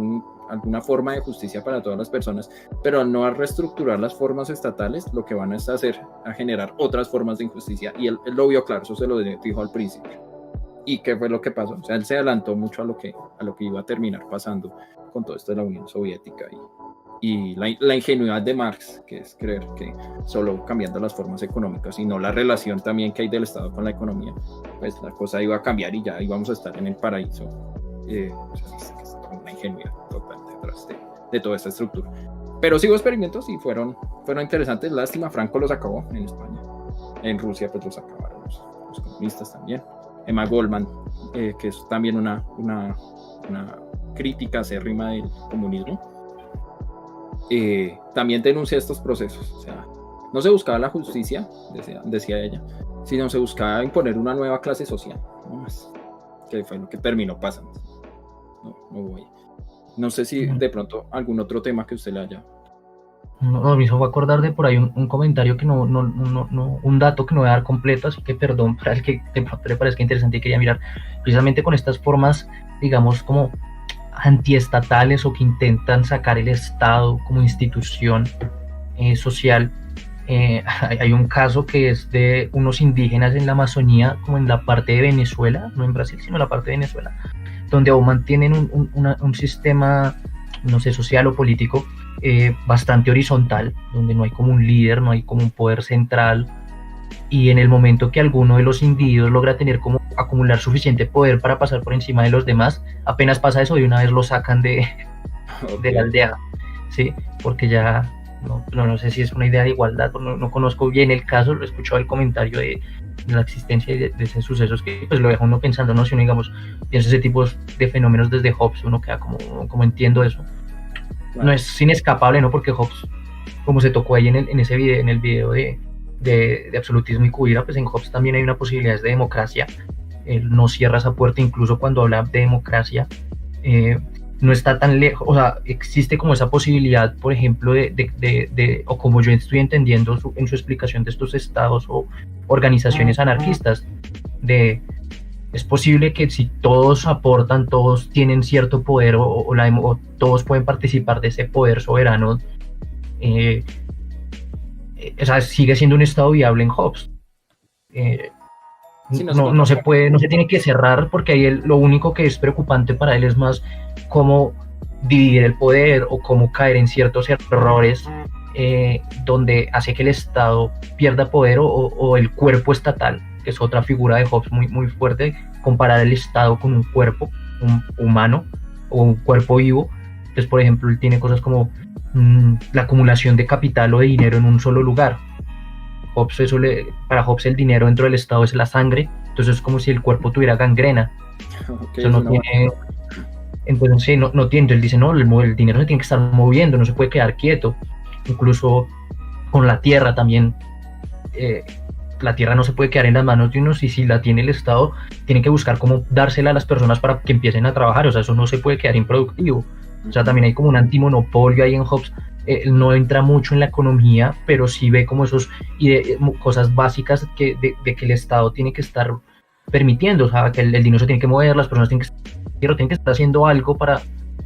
S1: alguna forma de justicia para todas las personas, pero al no reestructurar las formas estatales, lo que van a hacer a generar otras formas de injusticia. Y él lo vio claro, eso se lo dijo al principio. ¿Y qué fue lo que pasó? O sea, él se adelantó mucho a lo que iba a terminar pasando con todo esto de la Unión Soviética y la ingenuidad de Marx, que es creer que solo cambiando las formas económicas y no la relación también que hay del Estado con la economía, pues la cosa iba a cambiar y ya íbamos a estar en el paraíso. Es una ingenuidad total detrás de toda esta estructura. Pero sí hubo experimentos y fueron interesantes. Lástima, Franco los acabó en España. En Rusia pues los acabaron los comunistas también. Emma Goldman, que es también una crítica acérrima del comunismo, también denuncia estos procesos. O sea, no se buscaba la justicia, decía ella, sino se buscaba imponer una nueva clase social, no más, que fue lo que terminó pasando. No sé si de pronto algún otro tema que usted le haya.
S2: No, me hizo acordar de por ahí un comentario que no, un dato que no voy a dar completo, así que perdón para el que de pronto le parezca interesante y quería mirar precisamente con estas formas, digamos, como antiestatales o que intentan sacar el Estado como institución social. Hay un caso que es de unos indígenas en la Amazonía, como en la parte de Venezuela, no en Brasil, sino en la parte de Venezuela, donde aún mantienen un sistema, no sé, social o político bastante horizontal, donde no hay como un líder, no hay como un poder central, y en el momento que alguno de los individuos logra tener como acumular suficiente poder para pasar por encima de los demás, apenas pasa eso de una vez lo sacan de la aldea, ¿sí? Porque ya no sé si es una idea de igualdad, no conozco bien el caso, lo he escuchado el comentario de la existencia de esos sucesos que pues lo deja uno pensando, ¿no? Si uno, digamos, piensa ese tipo de fenómenos desde Hobbes, uno queda como entiendo eso. Claro. No es inescapable, ¿no? Porque Hobbes, como se tocó ahí en el video de absolutismo y Cubira, pues en Hobbes también hay una posibilidad de democracia. Él no cierra esa puerta, incluso cuando habla de democracia, no está tan lejos, o sea, existe como esa posibilidad, por ejemplo, o como yo estoy entendiendo en su explicación de estos estados o organizaciones anarquistas, es posible que si todos aportan, todos tienen cierto poder o todos pueden participar de ese poder soberano, o sea, sigue siendo un estado viable en Hobbes. No se tiene que cerrar, porque ahí lo único que es preocupante para él es más cómo dividir el poder o cómo caer en ciertos errores donde hace que el Estado pierda poder o el cuerpo estatal, que es otra figura de Hobbes muy, muy fuerte, comparar el Estado con un cuerpo humano o un cuerpo vivo. Entonces, por ejemplo, él tiene cosas como la acumulación de capital o de dinero en un solo lugar. Para Hobbes el dinero dentro del Estado es la sangre, entonces es como si el cuerpo tuviera gangrena. Okay, entonces sí, no tiene, él dice, no, el dinero se tiene que estar moviendo, no se puede quedar quieto. Incluso con la tierra también, la tierra no se puede quedar en las manos de unos, y si la tiene el Estado, tiene que buscar cómo dársela a las personas para que empiecen a trabajar, o sea, eso no se puede quedar improductivo. O sea, también hay como un antimonopolio ahí en Hobbes. No entra mucho en la economía, pero sí ve como esos cosas básicas de que el Estado tiene que estar permitiendo, o sea, que el dinero se tiene que mover, las personas tienen que estar haciendo algo para,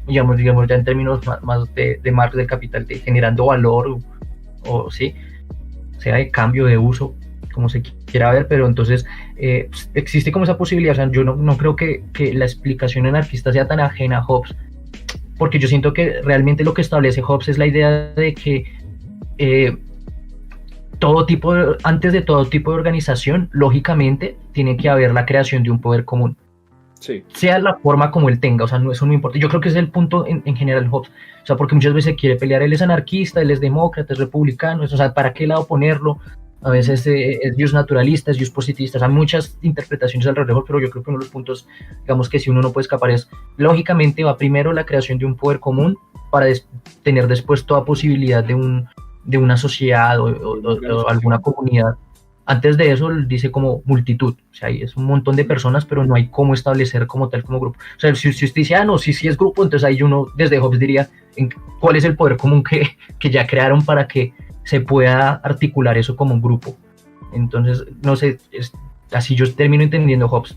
S2: digamos ya en términos más de Marx, del capital, generando valor, o sí, sea de cambio, de uso, como se quiera ver, pero entonces existe como esa posibilidad. O sea, yo no creo que la explicación anarquista sea tan ajena a Hobbes, porque yo siento que realmente lo que establece Hobbes es la idea de que antes de todo tipo de organización, lógicamente, tiene que haber la creación de un poder común. Sí. Sea la forma como él tenga, o sea, eso no importa. Yo creo que ese es el punto en general Hobbes. O sea, porque muchas veces quiere pelear, él es anarquista, él es demócrata, es republicano, o sea, ¿para qué lado ponerlo? A veces es views naturalistas, views positivistas, hay muchas interpretaciones alrededor de Hobbes, pero yo creo que uno de los puntos, digamos que si uno no puede escapar es, lógicamente va primero la creación de un poder común para tener después toda posibilidad de una sociedad o alguna comunidad. Antes de eso dice como multitud, o sea, es un montón de personas, pero no hay cómo establecer como tal como grupo. O sea, si usted dice, no, sí es grupo, entonces ahí uno desde Hobbes diría, ¿cuál es el poder común que ya crearon para que se pueda articular eso como un grupo? Entonces, no sé, así yo termino entendiendo Hobbes,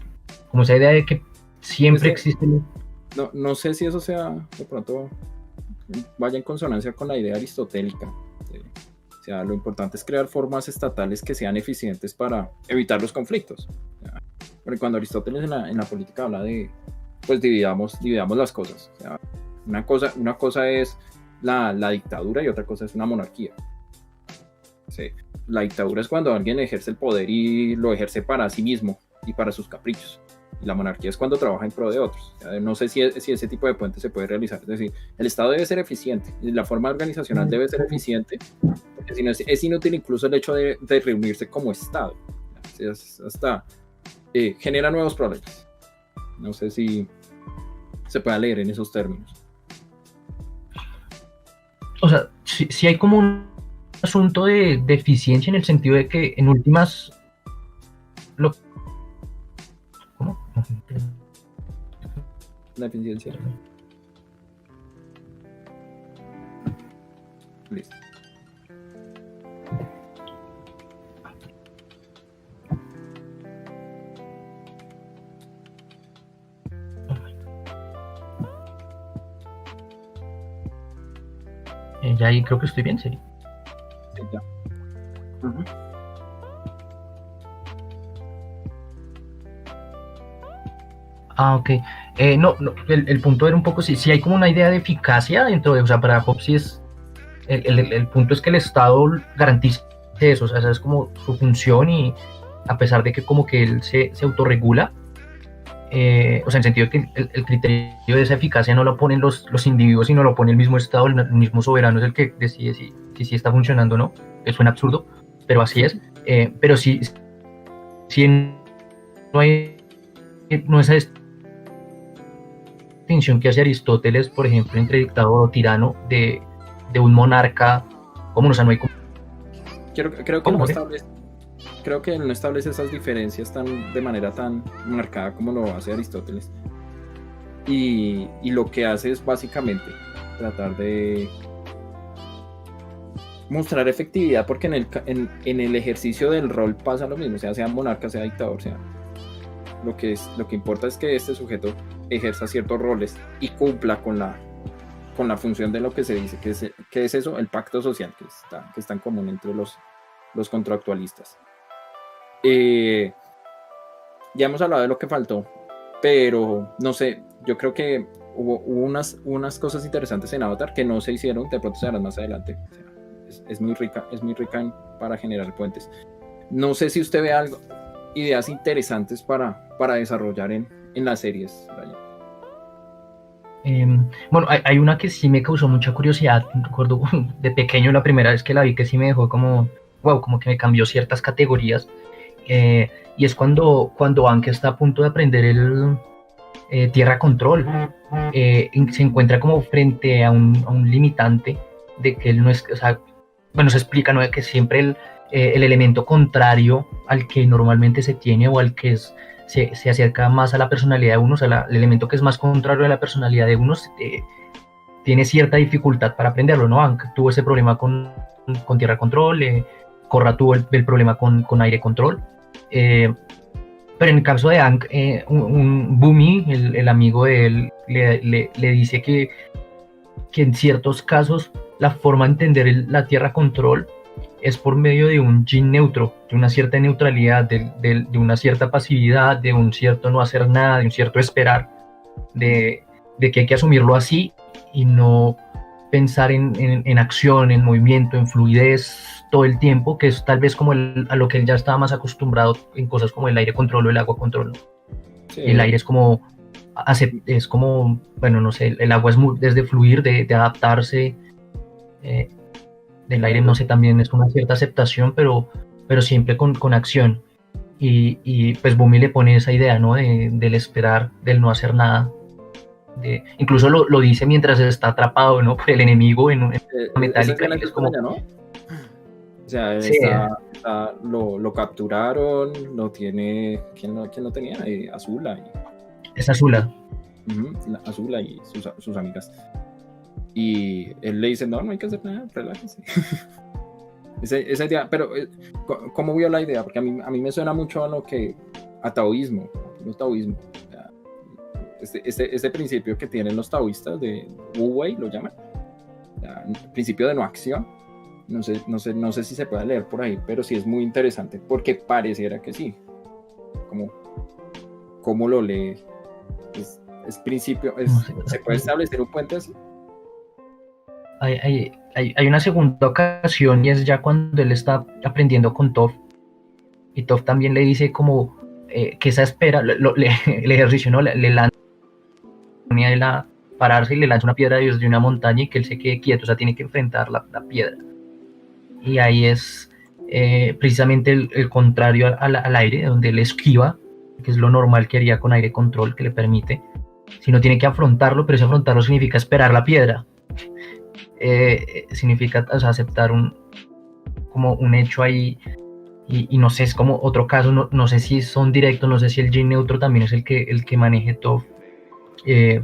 S2: como esa idea de que siempre existe.
S1: No sé si eso sea, de pronto, vaya en consonancia con la idea aristotélica. O sea, lo importante es crear formas estatales que sean eficientes para evitar los conflictos. Porque cuando Aristóteles en la política habla de, pues dividamos las cosas. O sea, una cosa es la dictadura y otra cosa es una monarquía. Sí. La dictadura es cuando alguien ejerce el poder y lo ejerce para sí mismo y para sus caprichos. Y la monarquía es cuando trabaja en pro de otros. O sea, no sé si ese tipo de puente se puede realizar. Es decir, el Estado debe ser eficiente y la forma organizacional debe ser eficiente, porque si no es inútil incluso el hecho de reunirse como Estado. Hasta genera nuevos problemas. No sé si se pueda leer en esos términos.
S2: O sea, si hay como un asunto de eficiencia en el sentido de que en últimas ¿cómo?
S1: La eficiencia. Listo.
S2: Ya ahí creo que estoy bien, ¿sí?
S1: Sí, ya.
S2: Ok. No, el punto era un poco si hay como una idea de eficacia dentro de, o sea, para Hobbes sí es, el punto es que el Estado garantice eso, o sea, esa es como su función y a pesar de que como que él se autorregula, o sea, en el sentido de que el criterio de esa eficacia no lo ponen los individuos, sino lo pone el mismo Estado, el mismo soberano es el que decide si está funcionando o no. Eso suena absurdo, pero así es. Pero si no es esa distinción que hace Aristóteles, por ejemplo, entre dictador o tirano de un monarca, como no hay como...
S1: Creo que no establece esas diferencias de manera tan marcada como lo hace Aristóteles. Y lo que hace es básicamente tratar de mostrar efectividad, porque en el ejercicio del rol pasa lo mismo, sea monarca, sea dictador, sea lo que importa es que este sujeto ejerza ciertos roles y cumpla con la función de lo que se dice, que es eso, el pacto social que está en común entre los contractualistas. Ya hemos hablado de lo que faltó, pero no sé, yo creo que hubo unas cosas interesantes en Avatar que no se hicieron, de pronto se harán más adelante. O sea, es muy rica para generar puentes. No sé si usted ve ideas interesantes para desarrollar en las series,
S2: bueno, hay una que sí me causó mucha curiosidad. Recuerdo de pequeño la primera vez que la vi que sí me dejó como, wow, como que me cambió ciertas categorías. Y es cuando Aang está a punto de aprender el Tierra Control, se encuentra como frente a un limitante de que él no es, o sea, bueno, se explica, ¿no? De que siempre el elemento contrario al que normalmente se tiene o al que se acerca más a la personalidad de uno, o sea, el elemento que es más contrario a la personalidad de uno, tiene cierta dificultad para aprenderlo, ¿no? Aang tuvo ese problema con Tierra Control, Korra tuvo el problema con Aire Control, pero en el caso de Aang, un Bumi, el amigo de él, le dice que en ciertos casos la forma de entender la Tierra Control es por medio de un yin neutro, de una cierta neutralidad, de una cierta pasividad, de un cierto no hacer nada, de un cierto esperar, de que hay que asumirlo así y no pensar en acción, en movimiento, en fluidez todo el tiempo, que es tal vez como a lo que él ya estaba más acostumbrado en cosas como el aire control o el agua control. Sí. El aire es como, bueno, no sé, el agua es de fluir, de adaptarse, del aire, no sé, también es una cierta aceptación, pero pero siempre con acción. Y pues Bumi le pone esa idea, ¿no? Del esperar, del no hacer nada. Incluso lo dice mientras está atrapado, ¿no? Por el enemigo en una
S1: Esa
S2: metálica.
S1: escena
S2: Y
S1: es
S2: es como,
S1: extraña, ¿no? O sea,
S2: sí,
S1: lo capturaron, lo tiene. ¿Quién lo tenía? Azula.
S2: es Azula.
S1: Azula y sus amigas. Y él le dice: no hay que hacer nada, relájese. esa idea, pero ¿cómo vio la idea? Porque a mí me suena mucho a taoísmo. No taoísmo. Este principio que tienen los taoístas de Wu Wei, lo llaman. Principio de no acción. No sé si se puede leer por ahí, pero sí es muy interesante porque pareciera que sí. ¿Cómo lo lee? Es principio. ¿Se puede establecer un puente así?
S2: Hay una segunda ocasión y es ya cuando él está aprendiendo con Toph. Y Toph también le dice como que esa espera, el ejercicio, ¿no? Le lanza a él a pararse y le lanza una piedra desde una montaña y que él se quede quieto, o sea, tiene que enfrentar la piedra. Y ahí es precisamente el contrario al aire, donde él esquiva, que es lo normal que haría con aire control, que le permite, sino tiene que afrontarlo, pero ese afrontarlo significa esperar la piedra. Significa, o sea, aceptar como un hecho ahí, y no sé, es como otro caso, no sé si son directos, no sé si el Jin neutro también es el que maneje todo,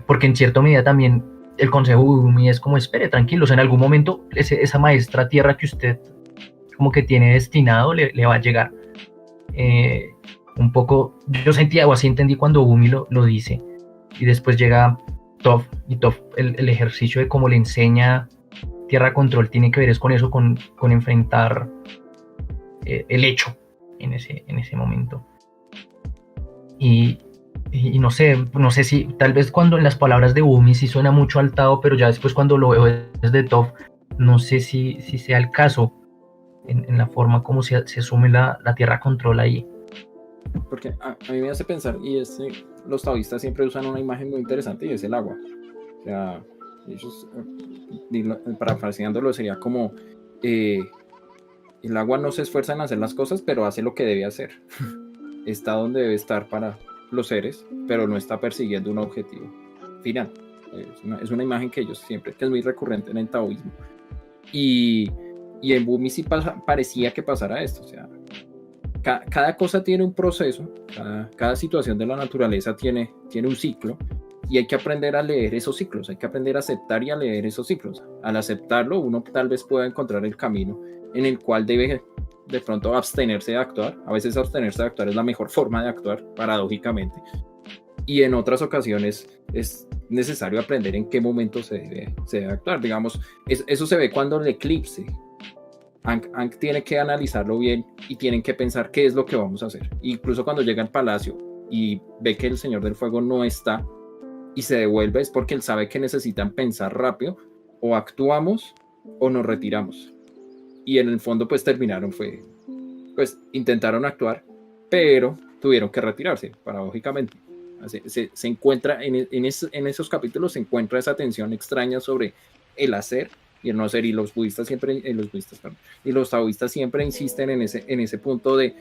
S2: porque en cierta medida también el consejo de Bumi es como: espere, tranquilos, en algún momento esa maestra tierra que usted como que tiene destinado le va a llegar. Un poco, yo sentía o así entendí cuando Bumi lo dice, y después llega Toph, y Toph, el ejercicio de cómo le enseña Tierra Control tiene que ver es con eso, con enfrentar el hecho en ese momento. Y no sé si tal vez cuando en las palabras de Bumi sí suena mucho al Tao, pero ya después cuando lo veo desde Toph, no sé si sea el caso en la forma como se asume la Tierra Control ahí.
S1: Porque a mí me hace pensar, y los taoístas siempre usan una imagen muy interesante y es el agua. O sea, ellos, parafraseándolo, sería como el agua no se esfuerza en hacer las cosas, pero hace lo que debe hacer. Está donde debe estar para los seres, pero no está persiguiendo un objetivo final. Es una imagen que ellos siempre, que es muy recurrente en el taoísmo. Y en Bumi sí parecía que pasara esto. O sea, cada cosa tiene un proceso, cada situación de la naturaleza tiene un ciclo, y hay que aprender a leer esos ciclos, hay que aprender a aceptar y a leer esos ciclos. Al aceptarlo, uno tal vez pueda encontrar el camino en el cual debe de pronto abstenerse de actuar. A veces abstenerse de actuar es la mejor forma de actuar, paradójicamente, y en otras ocasiones es necesario aprender en qué momento se debe actuar. Digamos, eso se ve cuando el eclipse. Aang tiene que analizarlo bien y tienen que pensar qué es lo que vamos a hacer. Incluso cuando llega al palacio y ve que el Señor del Fuego no está y se devuelve, es porque él sabe que necesitan pensar rápido: o actuamos o nos retiramos. Y en el fondo pues intentaron actuar, pero tuvieron que retirarse, paradójicamente. Se encuentra en esos capítulos, se encuentra esa tensión extraña sobre el hacer y el no hacer, y los taoístas siempre insisten en ese punto de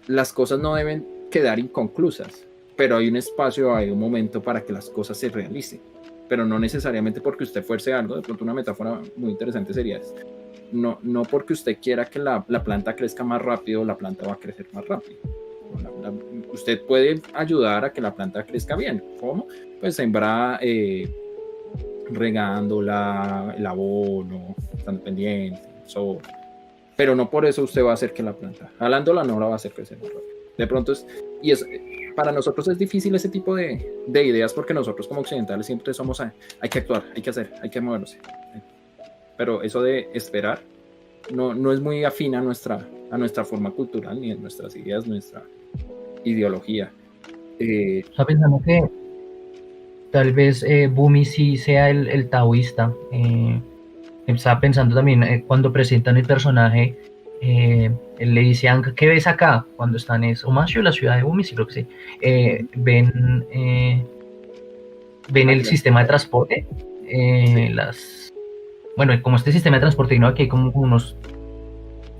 S1: las cosas no deben quedar inconclusas, pero hay un espacio, hay un momento para que las cosas se realicen, pero no necesariamente porque usted fuerce algo. De pronto una metáfora muy interesante sería esta: no porque usted quiera que la planta crezca más rápido, la planta va a crecer más rápido. Usted puede ayudar a que la planta crezca bien. ¿Cómo? Pues sembrar, regándola, el abono, estando pendiente, pero no por eso usted va a hacer que la planta, jalándola, no la va a hacer crecer más rápido. De pronto para nosotros es difícil ese tipo de ideas, porque nosotros como occidentales siempre somos hay que actuar, hay que hacer, hay que moverse. Pero eso de esperar no es muy afín a nuestra forma cultural, ni en nuestras ideas, nuestra ideología.
S2: Estaba pensando que tal vez Bumi sí sea el taoísta. Estaba pensando también cuando presentan el personaje, él le dice a Aang: ¿qué ves acá? Cuando están en Omashu, la ciudad de Bumi, sí creo que sí. Ven el sistema de transporte, sí. Bueno, como este sistema de transporte, ¿no? Aquí hay como unos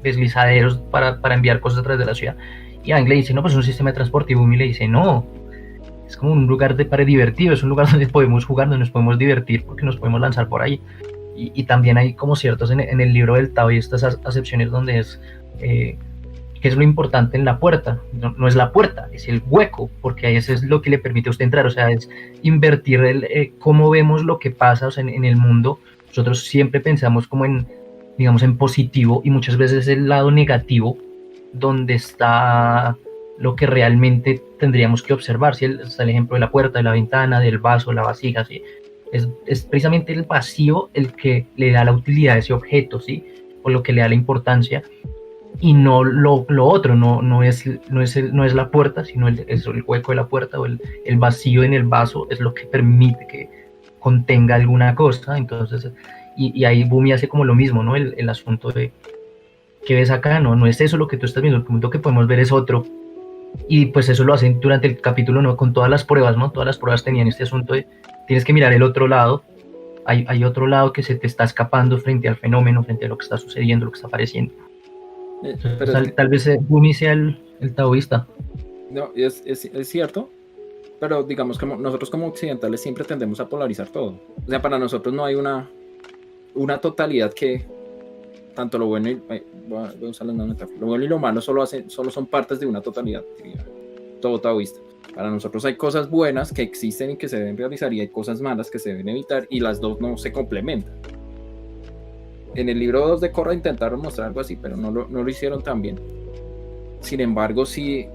S2: deslizaderos para enviar cosas a través de la ciudad. Y Aang le dice, no, pues es un sistema de transporte. Y Bumi le dice, no, es como un lugar para divertido, es un lugar donde podemos jugar, donde nos podemos divertir porque nos podemos lanzar por ahí. Y también hay como ciertos en el libro del Tao y estas acepciones donde es qué es lo importante en la puerta. No es la puerta, es el hueco, porque ahí eso es lo que le permite a usted entrar, o sea, es invertir cómo vemos lo que pasa, o sea, en el mundo. Nosotros siempre pensamos como en, digamos, en positivo, y muchas veces es el lado negativo donde está lo que realmente tendríamos que observar. Si está el ejemplo de la puerta, de la ventana, del vaso, la vasija, ¿sí? Es precisamente el vacío el que le da la utilidad a ese objeto, ¿sí? O lo que le da la importancia, y no lo otro, no es la puerta, sino es el hueco de la puerta o el vacío en el vaso es lo que permite que contenga alguna cosa. Entonces, y ahí Bumi hace como lo mismo, ¿no? El asunto de que ves acá, no es eso lo que tú estás viendo, el punto que podemos ver es otro. Y pues eso lo hacen durante el capítulo, ¿no? Con todas las pruebas, ¿no? Todas las pruebas tenían este asunto de tienes que mirar el otro lado, hay otro lado que se te está escapando frente al fenómeno, frente a lo que está sucediendo, lo que está apareciendo. Entonces, tal vez Bumi sea el taoísta.
S1: No, es cierto, pero digamos que nosotros como occidentales siempre tendemos a polarizar todo. O sea, para nosotros no hay una totalidad que tanto lo bueno y voy a usar una metáfora, lo bueno y lo malo solo son partes de una totalidad, diría todo taoísta. Para nosotros hay cosas buenas que existen y que se deben realizar, y hay cosas malas que se deben evitar, y las dos no se complementan. En el libro 2 de Korra intentaron mostrar algo así, pero no lo hicieron tan bien. Sin embargo, sí,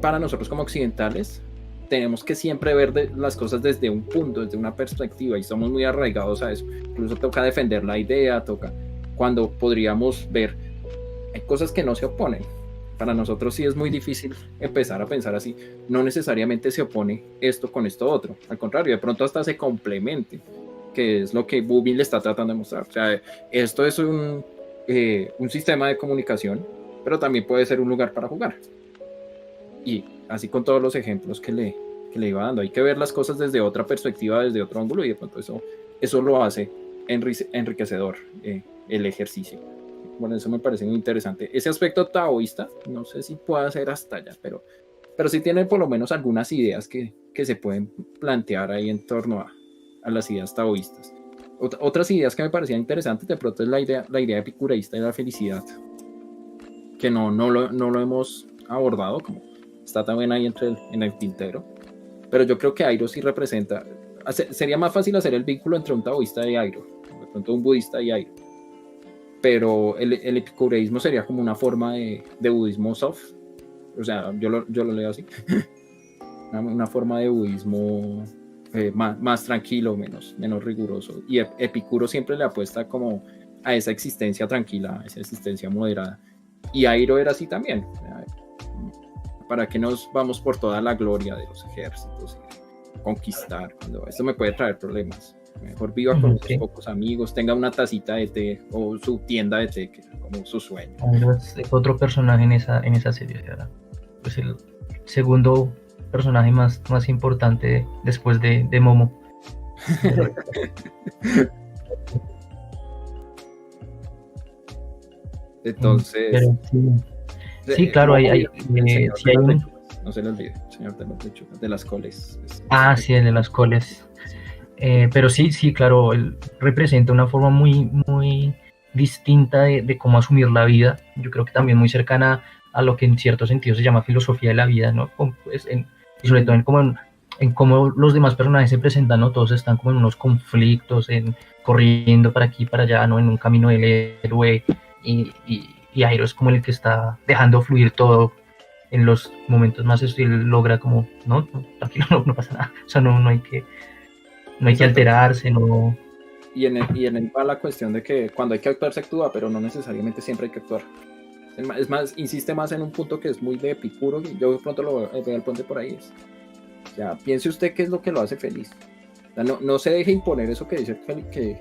S1: para nosotros como occidentales tenemos que siempre ver las cosas desde un punto, desde una perspectiva, y somos muy arraigados a eso. Incluso toca defender la idea, cuando podríamos ver, hay cosas que no se oponen. Para nosotros sí es muy difícil empezar a pensar así. No necesariamente se opone esto con esto otro. Al contrario, de pronto hasta se complemente, que es lo que Bumi le está tratando de mostrar. O sea, esto es un sistema de comunicación, pero también puede ser un lugar para jugar. Y así con todos los ejemplos que le iba dando. Hay que ver las cosas desde otra perspectiva, desde otro ángulo, y de pronto eso lo hace enriquecedor el ejercicio. Bueno, eso me parece muy interesante. Ese aspecto taoísta, no sé si pueda ser hasta allá, pero sí tiene por lo menos algunas ideas que se pueden plantear ahí en torno a las ideas taoístas. Otras ideas que me parecían interesantes de pronto es la idea epicureísta de la felicidad, que no lo hemos abordado, como está también ahí en el tintero, pero yo creo que Airo sí representa, sería más fácil hacer el vínculo entre un taoísta y Airo, de pronto un budista y Airo, pero el epicureísmo sería como una forma de budismo soft, o sea, yo lo leo así, una forma de budismo más tranquilo, menos riguroso, y Epicuro siempre le apuesta como a esa existencia tranquila, a esa existencia moderada, y Airo era así también. ¿Para qué nos vamos por toda la gloria de los ejércitos y conquistar? Cuando esto me puede traer problemas. Mejor viva con unos pocos amigos, tenga una tacita de té o su tienda de té, que es como su sueño.
S2: Es otro personaje en esa serie, ¿verdad? Pues el segundo personaje más importante después de Momo.
S1: Entonces...
S2: Sí, claro,
S1: no se le olvide, señor de las lechugas, de las coles.
S2: Sí, el de las coles. Pero sí, claro, él representa una forma muy, muy distinta de cómo asumir la vida. Yo creo que también muy cercana a lo que en cierto sentido se llama filosofía de la vida, ¿no? Pues y sobre todo en cómo los demás personajes se presentan, ¿no? Todos están como en unos conflictos, corriendo para aquí, para allá, ¿no? En un camino del héroe, y Airo es como el que está dejando fluir todo en los momentos más, y él logra como, no, tranquilo, no pasa nada, o sea, no hay que alterarse, no.
S1: Y en el va la cuestión de que cuando hay que actuar se actúa, pero no necesariamente siempre hay que actuar. Es más, insiste más en un punto que es muy de Epicuro, y yo de pronto lo veo al puente por ahí. O sea, piense usted qué es lo que lo hace feliz. O sea, no se deje imponer eso que dice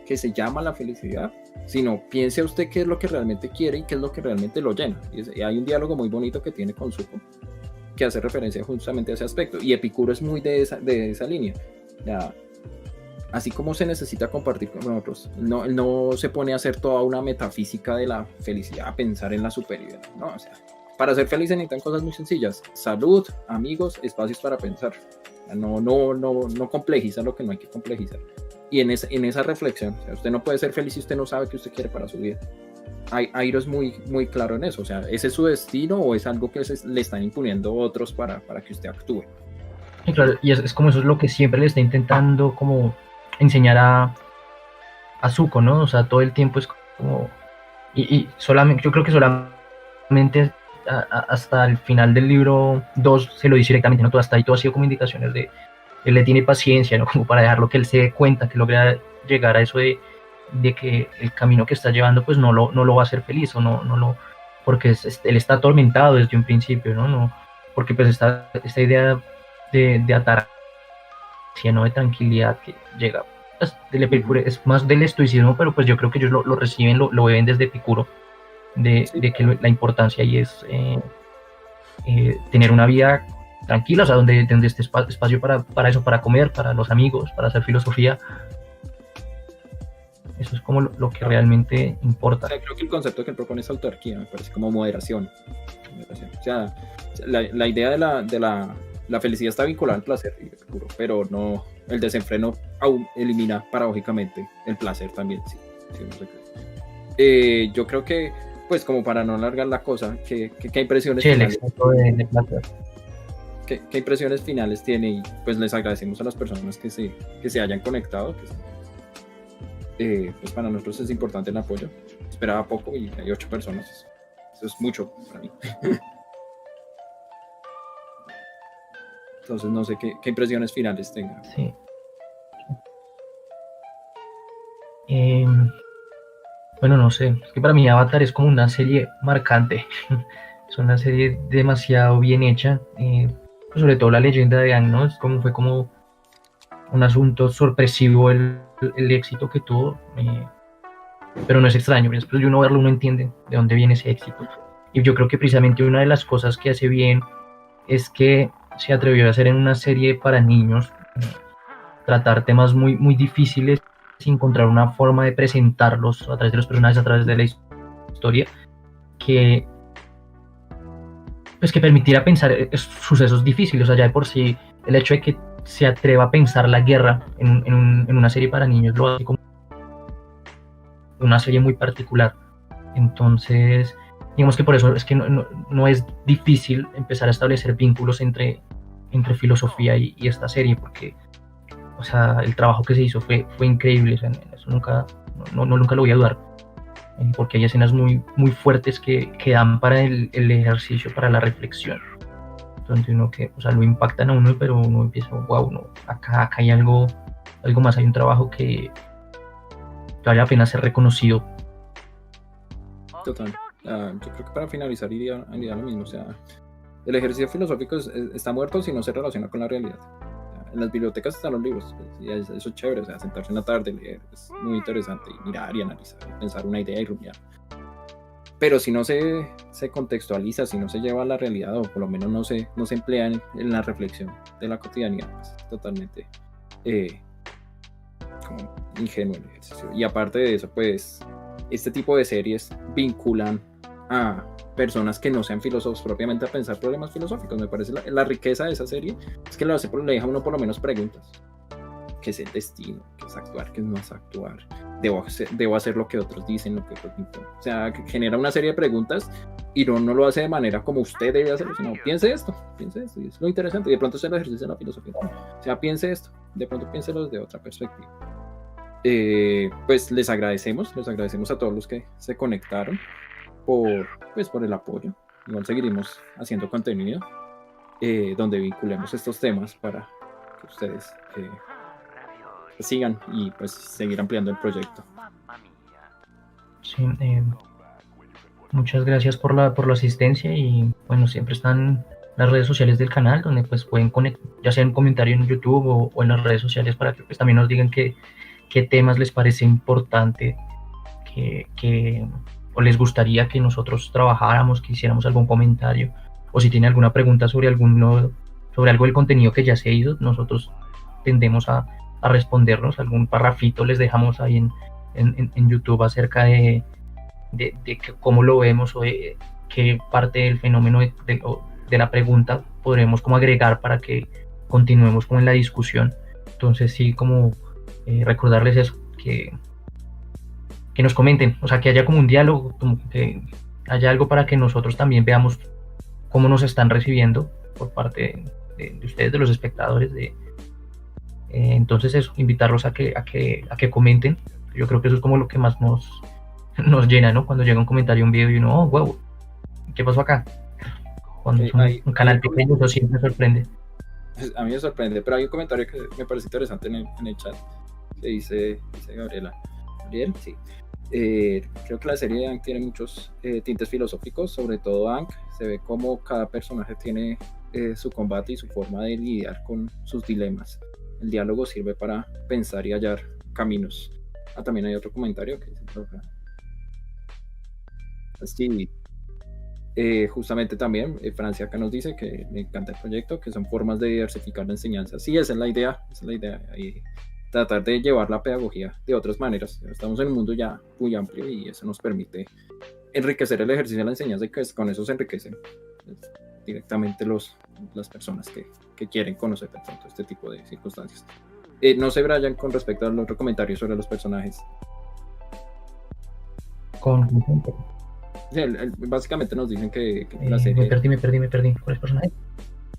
S1: que se llama la felicidad, sino piense usted qué es lo que realmente quiere y qué es lo que realmente lo llena. Y hay un diálogo muy bonito que tiene con Zuko, que hace referencia justamente a ese aspecto, y Epicuro es muy de esa línea. O sea, así como se necesita compartir con otros, él no se pone a hacer toda una metafísica de la felicidad, a pensar en la superioridad, no, o sea, para ser feliz se necesitan cosas muy sencillas: salud, amigos, espacios para pensar. No complejiza lo que no hay que complejizar. Y en esa reflexión, o sea, usted no puede ser feliz si usted no sabe qué usted quiere para su vida. Airo es muy, muy claro en eso. O sea, ¿ese es su destino o es algo que le están imponiendo otros para que usted actúe?
S2: Y claro, y es como eso es lo que siempre le está intentando como enseñar a Zuko, ¿no? O sea, todo el tiempo es como... Y solamente, yo creo que solamente hasta el final del libro 2 se lo dice directamente, ¿no? Todo hasta ahí todo ha sido como indicaciones de él le tiene paciencia, ¿no? Como para dejarlo que él se dé cuenta, que logra llegar a eso de que el camino que está llevando pues no lo va a hacer feliz, o porque él está atormentado desde un principio, ¿no? Porque pues esta idea de atar, ¿no? De tranquilidad que llega pues, del Epicuro, es más del estoicismo, pero pues yo creo que ellos lo reciben, lo ven desde Epicuro, de que la importancia ahí es tener una vida tranquila, o sea, donde esté espacio para eso, para comer, para los amigos, para hacer filosofía. Eso es como lo que realmente importa.
S1: O sea, creo que el concepto que él propone es autarquía, me parece como moderación. O sea, la idea de la felicidad está vinculada al placer, pero no, el desenfreno aún elimina paradójicamente el placer también. Sí, yo creo que, pues como para no alargar la cosa, ¿qué impresiones finales?
S2: De placer.
S1: ¿Qué impresiones finales tiene? Y pues les agradecemos a las personas que se hayan conectado. Pues para nosotros es importante el apoyo. Esperaba poco y hay 8 personas. Eso es mucho para mí. Entonces no sé qué impresiones finales tenga.
S2: Sí. Bueno, no sé. Es que para mí Avatar es como una serie marcante. Es una serie demasiado bien hecha. Pues sobre todo la leyenda de Aang, ¿no? Fue como un asunto sorpresivo el éxito que tuvo, pero no es extraño. Después de uno verlo, uno entiende de dónde viene ese éxito. Y yo creo que precisamente una de las cosas que hace bien es que se atrevió a hacer en una serie para niños, tratar temas muy, muy difíciles, encontrar una forma de presentarlos a través de los personajes, a través de la historia, que permitiera pensar sucesos difíciles. O sea, ya de por sí, el hecho de que se atreva a pensar la guerra en una serie para niños lo hace como una serie muy particular. Entonces, digamos que por eso es que no es difícil empezar a establecer vínculos entre filosofía y esta serie, porque, o sea, el trabajo que se hizo fue increíble. O sea, eso nunca lo voy a dudar, porque hay escenas muy, muy fuertes que dan para el ejercicio, para la reflexión. Entonces uno lo impactan a uno, pero uno empieza, wow, no, acá hay algo más, hay un trabajo que vale la pena ser reconocido.
S1: Total. Yo creo que para finalizar iría lo mismo. O sea, el ejercicio filosófico está muerto si no se relaciona con la realidad. En las bibliotecas están los libros, y eso es chévere. O sea, sentarse una tarde, leer, es muy interesante, y mirar y analizar, y pensar una idea y rumiar. Pero si no se contextualiza, si no se lleva a la realidad, o por lo menos no se emplea en la reflexión de la cotidianidad, pues es totalmente como ingenuo el ejercicio. Y aparte de eso, pues este tipo de series vinculan a personas que no sean filósofos propiamente a pensar problemas filosóficos. Me parece la riqueza de esa serie es que le deja a uno por lo menos preguntas. ¿Qué es el destino? ¿Qué es actuar? ¿Qué no es actuar? ¿Debo hacer lo que otros dicen? Lo que otros dicen? O sea, que genera una serie de preguntas, y no lo hace de manera como usted debe hacerlo, sino piense esto, y es lo interesante. Y de pronto es el ejercicio de la filosofía. O sea, piense esto, de pronto piénselo desde otra perspectiva. Pues les agradecemos a todos los que se conectaron por el apoyo. Igual seguiremos haciendo contenido donde vinculemos estos temas para que ustedes sigan y pues seguir ampliando el proyecto.
S2: Sí, muchas gracias por la asistencia, y bueno, siempre están las redes sociales del canal donde pues pueden conectar, ya sea en comentario en YouTube o en las redes sociales, para que pues también nos digan qué temas les parece importante o les gustaría que nosotros trabajáramos, que hiciéramos algún comentario, o si tiene alguna pregunta sobre algo del contenido que ya se hizo. Nosotros tendemos a a respondernos, algún parrafito les dejamos ahí en YouTube acerca de cómo lo vemos o de qué parte del fenómeno de la pregunta podremos como agregar para que continuemos como en la discusión. Entonces sí, como recordarles eso, que nos comenten, o sea, que haya como un diálogo, como que haya algo para que nosotros también veamos cómo nos están recibiendo por parte de ustedes, de los espectadores. Entonces eso, invitarlos a que comenten. Yo creo que eso es como lo que más nos llena, ¿no? Cuando llega un comentario, un video y uno, oh, wow, ¿qué pasó acá? Cuando es un canal pequeño, eso siempre sorprende.
S1: A mí me sorprende, pero hay un comentario que me parece interesante en el chat, que dice Gabriel, sí. Creo que la serie de Aang tiene muchos tintes filosóficos, sobre todo Aang. Se ve como cada personaje tiene su combate y su forma de lidiar con sus dilemas. El diálogo sirve para pensar y hallar caminos. También hay otro comentario que dice, sí, justamente también Francia acá nos dice que le encanta el proyecto, que son formas de diversificar la enseñanza. Sí, esa es la idea, y tratar de llevar la pedagogía de otras maneras. Estamos en un mundo ya muy amplio y eso nos permite enriquecer el ejercicio de la enseñanza, y que con eso se enriquecen directamente las personas que quieren conocer de pronto este tipo de circunstancias. No sé, Brian, con respecto al otro comentario sobre los personajes. Básicamente nos dicen que la serie...
S2: Me perdí. ¿Cuál es el personaje?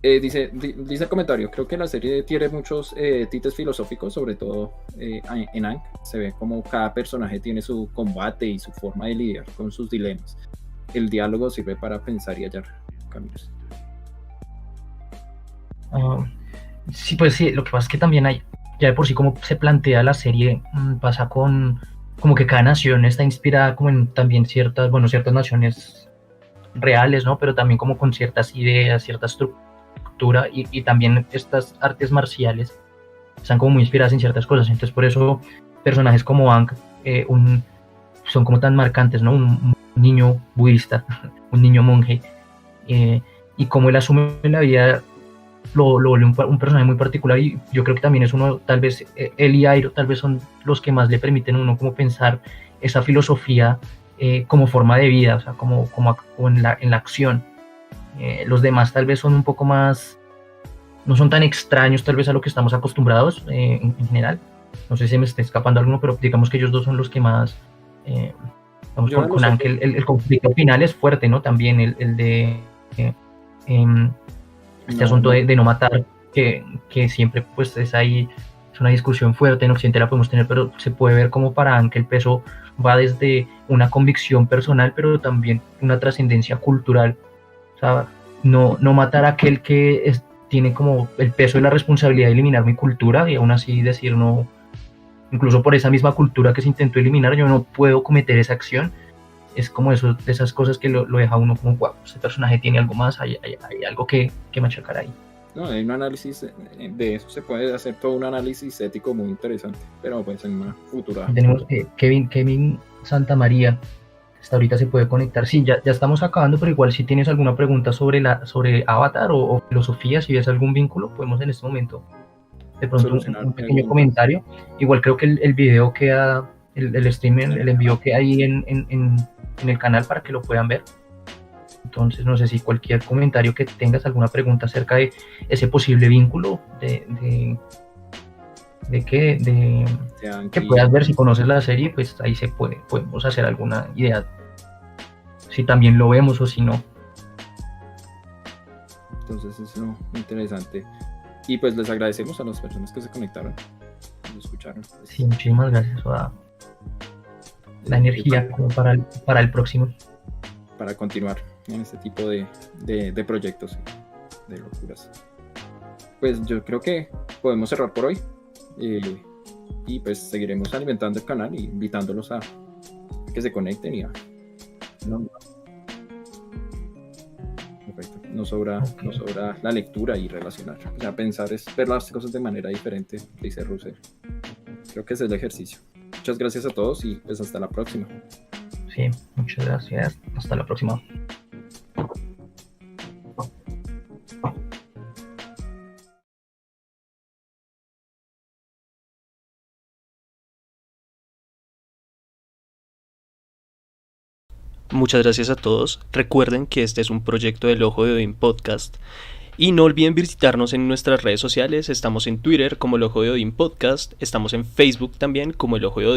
S1: Dice el comentario, creo que la serie tiene muchos tintes filosóficos, sobre todo en Aang. Se ve como cada personaje tiene su combate y su forma de lidiar con sus dilemas. El diálogo sirve para pensar y hallar caminos.
S2: Sí, pues sí, lo que pasa es que también hay, ya de por sí como se plantea la serie, pasa con como que cada nación está inspirada como en también ciertas naciones reales, ¿no? Pero también como con ciertas ideas, cierta estructura y también estas artes marciales están como muy inspiradas en ciertas cosas. Entonces por eso personajes como Aang son como tan marcantes, ¿no? Un niño budista, un niño monje, y como él asume la vida lo vuelve un personaje muy particular, y yo creo que también es uno, tal vez él y Airo tal vez son los que más le permiten a uno como pensar esa filosofía como forma de vida, o sea, como en la acción. Los demás tal vez son un poco más, no son tan extraños tal vez a lo que estamos acostumbrados en general. No sé si me está escapando alguno, pero digamos que ellos dos son los que más, vamos, con Ángel, el conflicto final es fuerte, ¿no? También el de este asunto de no matar, que siempre pues es ahí, es una discusión fuerte, en Occidente la podemos tener, pero se puede ver como para Ángel el peso va desde una convicción personal, pero también una trascendencia cultural. O sea, no matar a aquel que tiene como el peso y la responsabilidad de eliminar mi cultura, y aún así decir no, incluso por esa misma cultura que se intentó eliminar, yo no puedo cometer esa acción. Es como eso, de esas cosas que lo deja uno como, wow, este personaje tiene algo más, hay algo que machacar ahí.
S1: No, hay un análisis de eso, se puede hacer todo un análisis ético muy interesante, pero pues en una futura.
S2: Tenemos Kevin Santamaría, hasta ahorita se puede conectar. Sí, ya estamos acabando, pero igual si tienes alguna pregunta sobre Avatar o filosofía, si ves algún vínculo, podemos en este momento de pronto un pequeño comentario. Igual creo que el video queda, el streaming, el envío que hay en el canal para que lo puedan ver. Entonces no sé si cualquier comentario que tengas, alguna pregunta acerca de ese posible vínculo que puedas ver, si conoces la serie, pues ahí podemos hacer alguna idea, si también lo vemos o si no.
S1: Entonces es interesante. Y pues les agradecemos a las personas que se conectaron, que nos escucharon.
S2: Sí, muchísimas gracias. La energía como para el próximo.
S1: Para continuar en este tipo de proyectos, de locuras. Pues yo creo que podemos cerrar por hoy. Y pues seguiremos alimentando el canal y invitándolos a que se conecten y Perfecto. Nos sobra la lectura y relacionar. O sea, pensar es ver las cosas de manera diferente, dice Russell. Creo que ese es el ejercicio. Muchas gracias a todos y pues hasta la próxima.
S2: Sí, muchas gracias. Hasta la próxima.
S3: Muchas gracias a todos. Recuerden que este es un proyecto del Ojo de Odín Podcast. Y no olviden visitarnos en nuestras redes sociales. Estamos en Twitter como el Ojo de Odín Podcast. Estamos en Facebook también como el Ojo de Odín.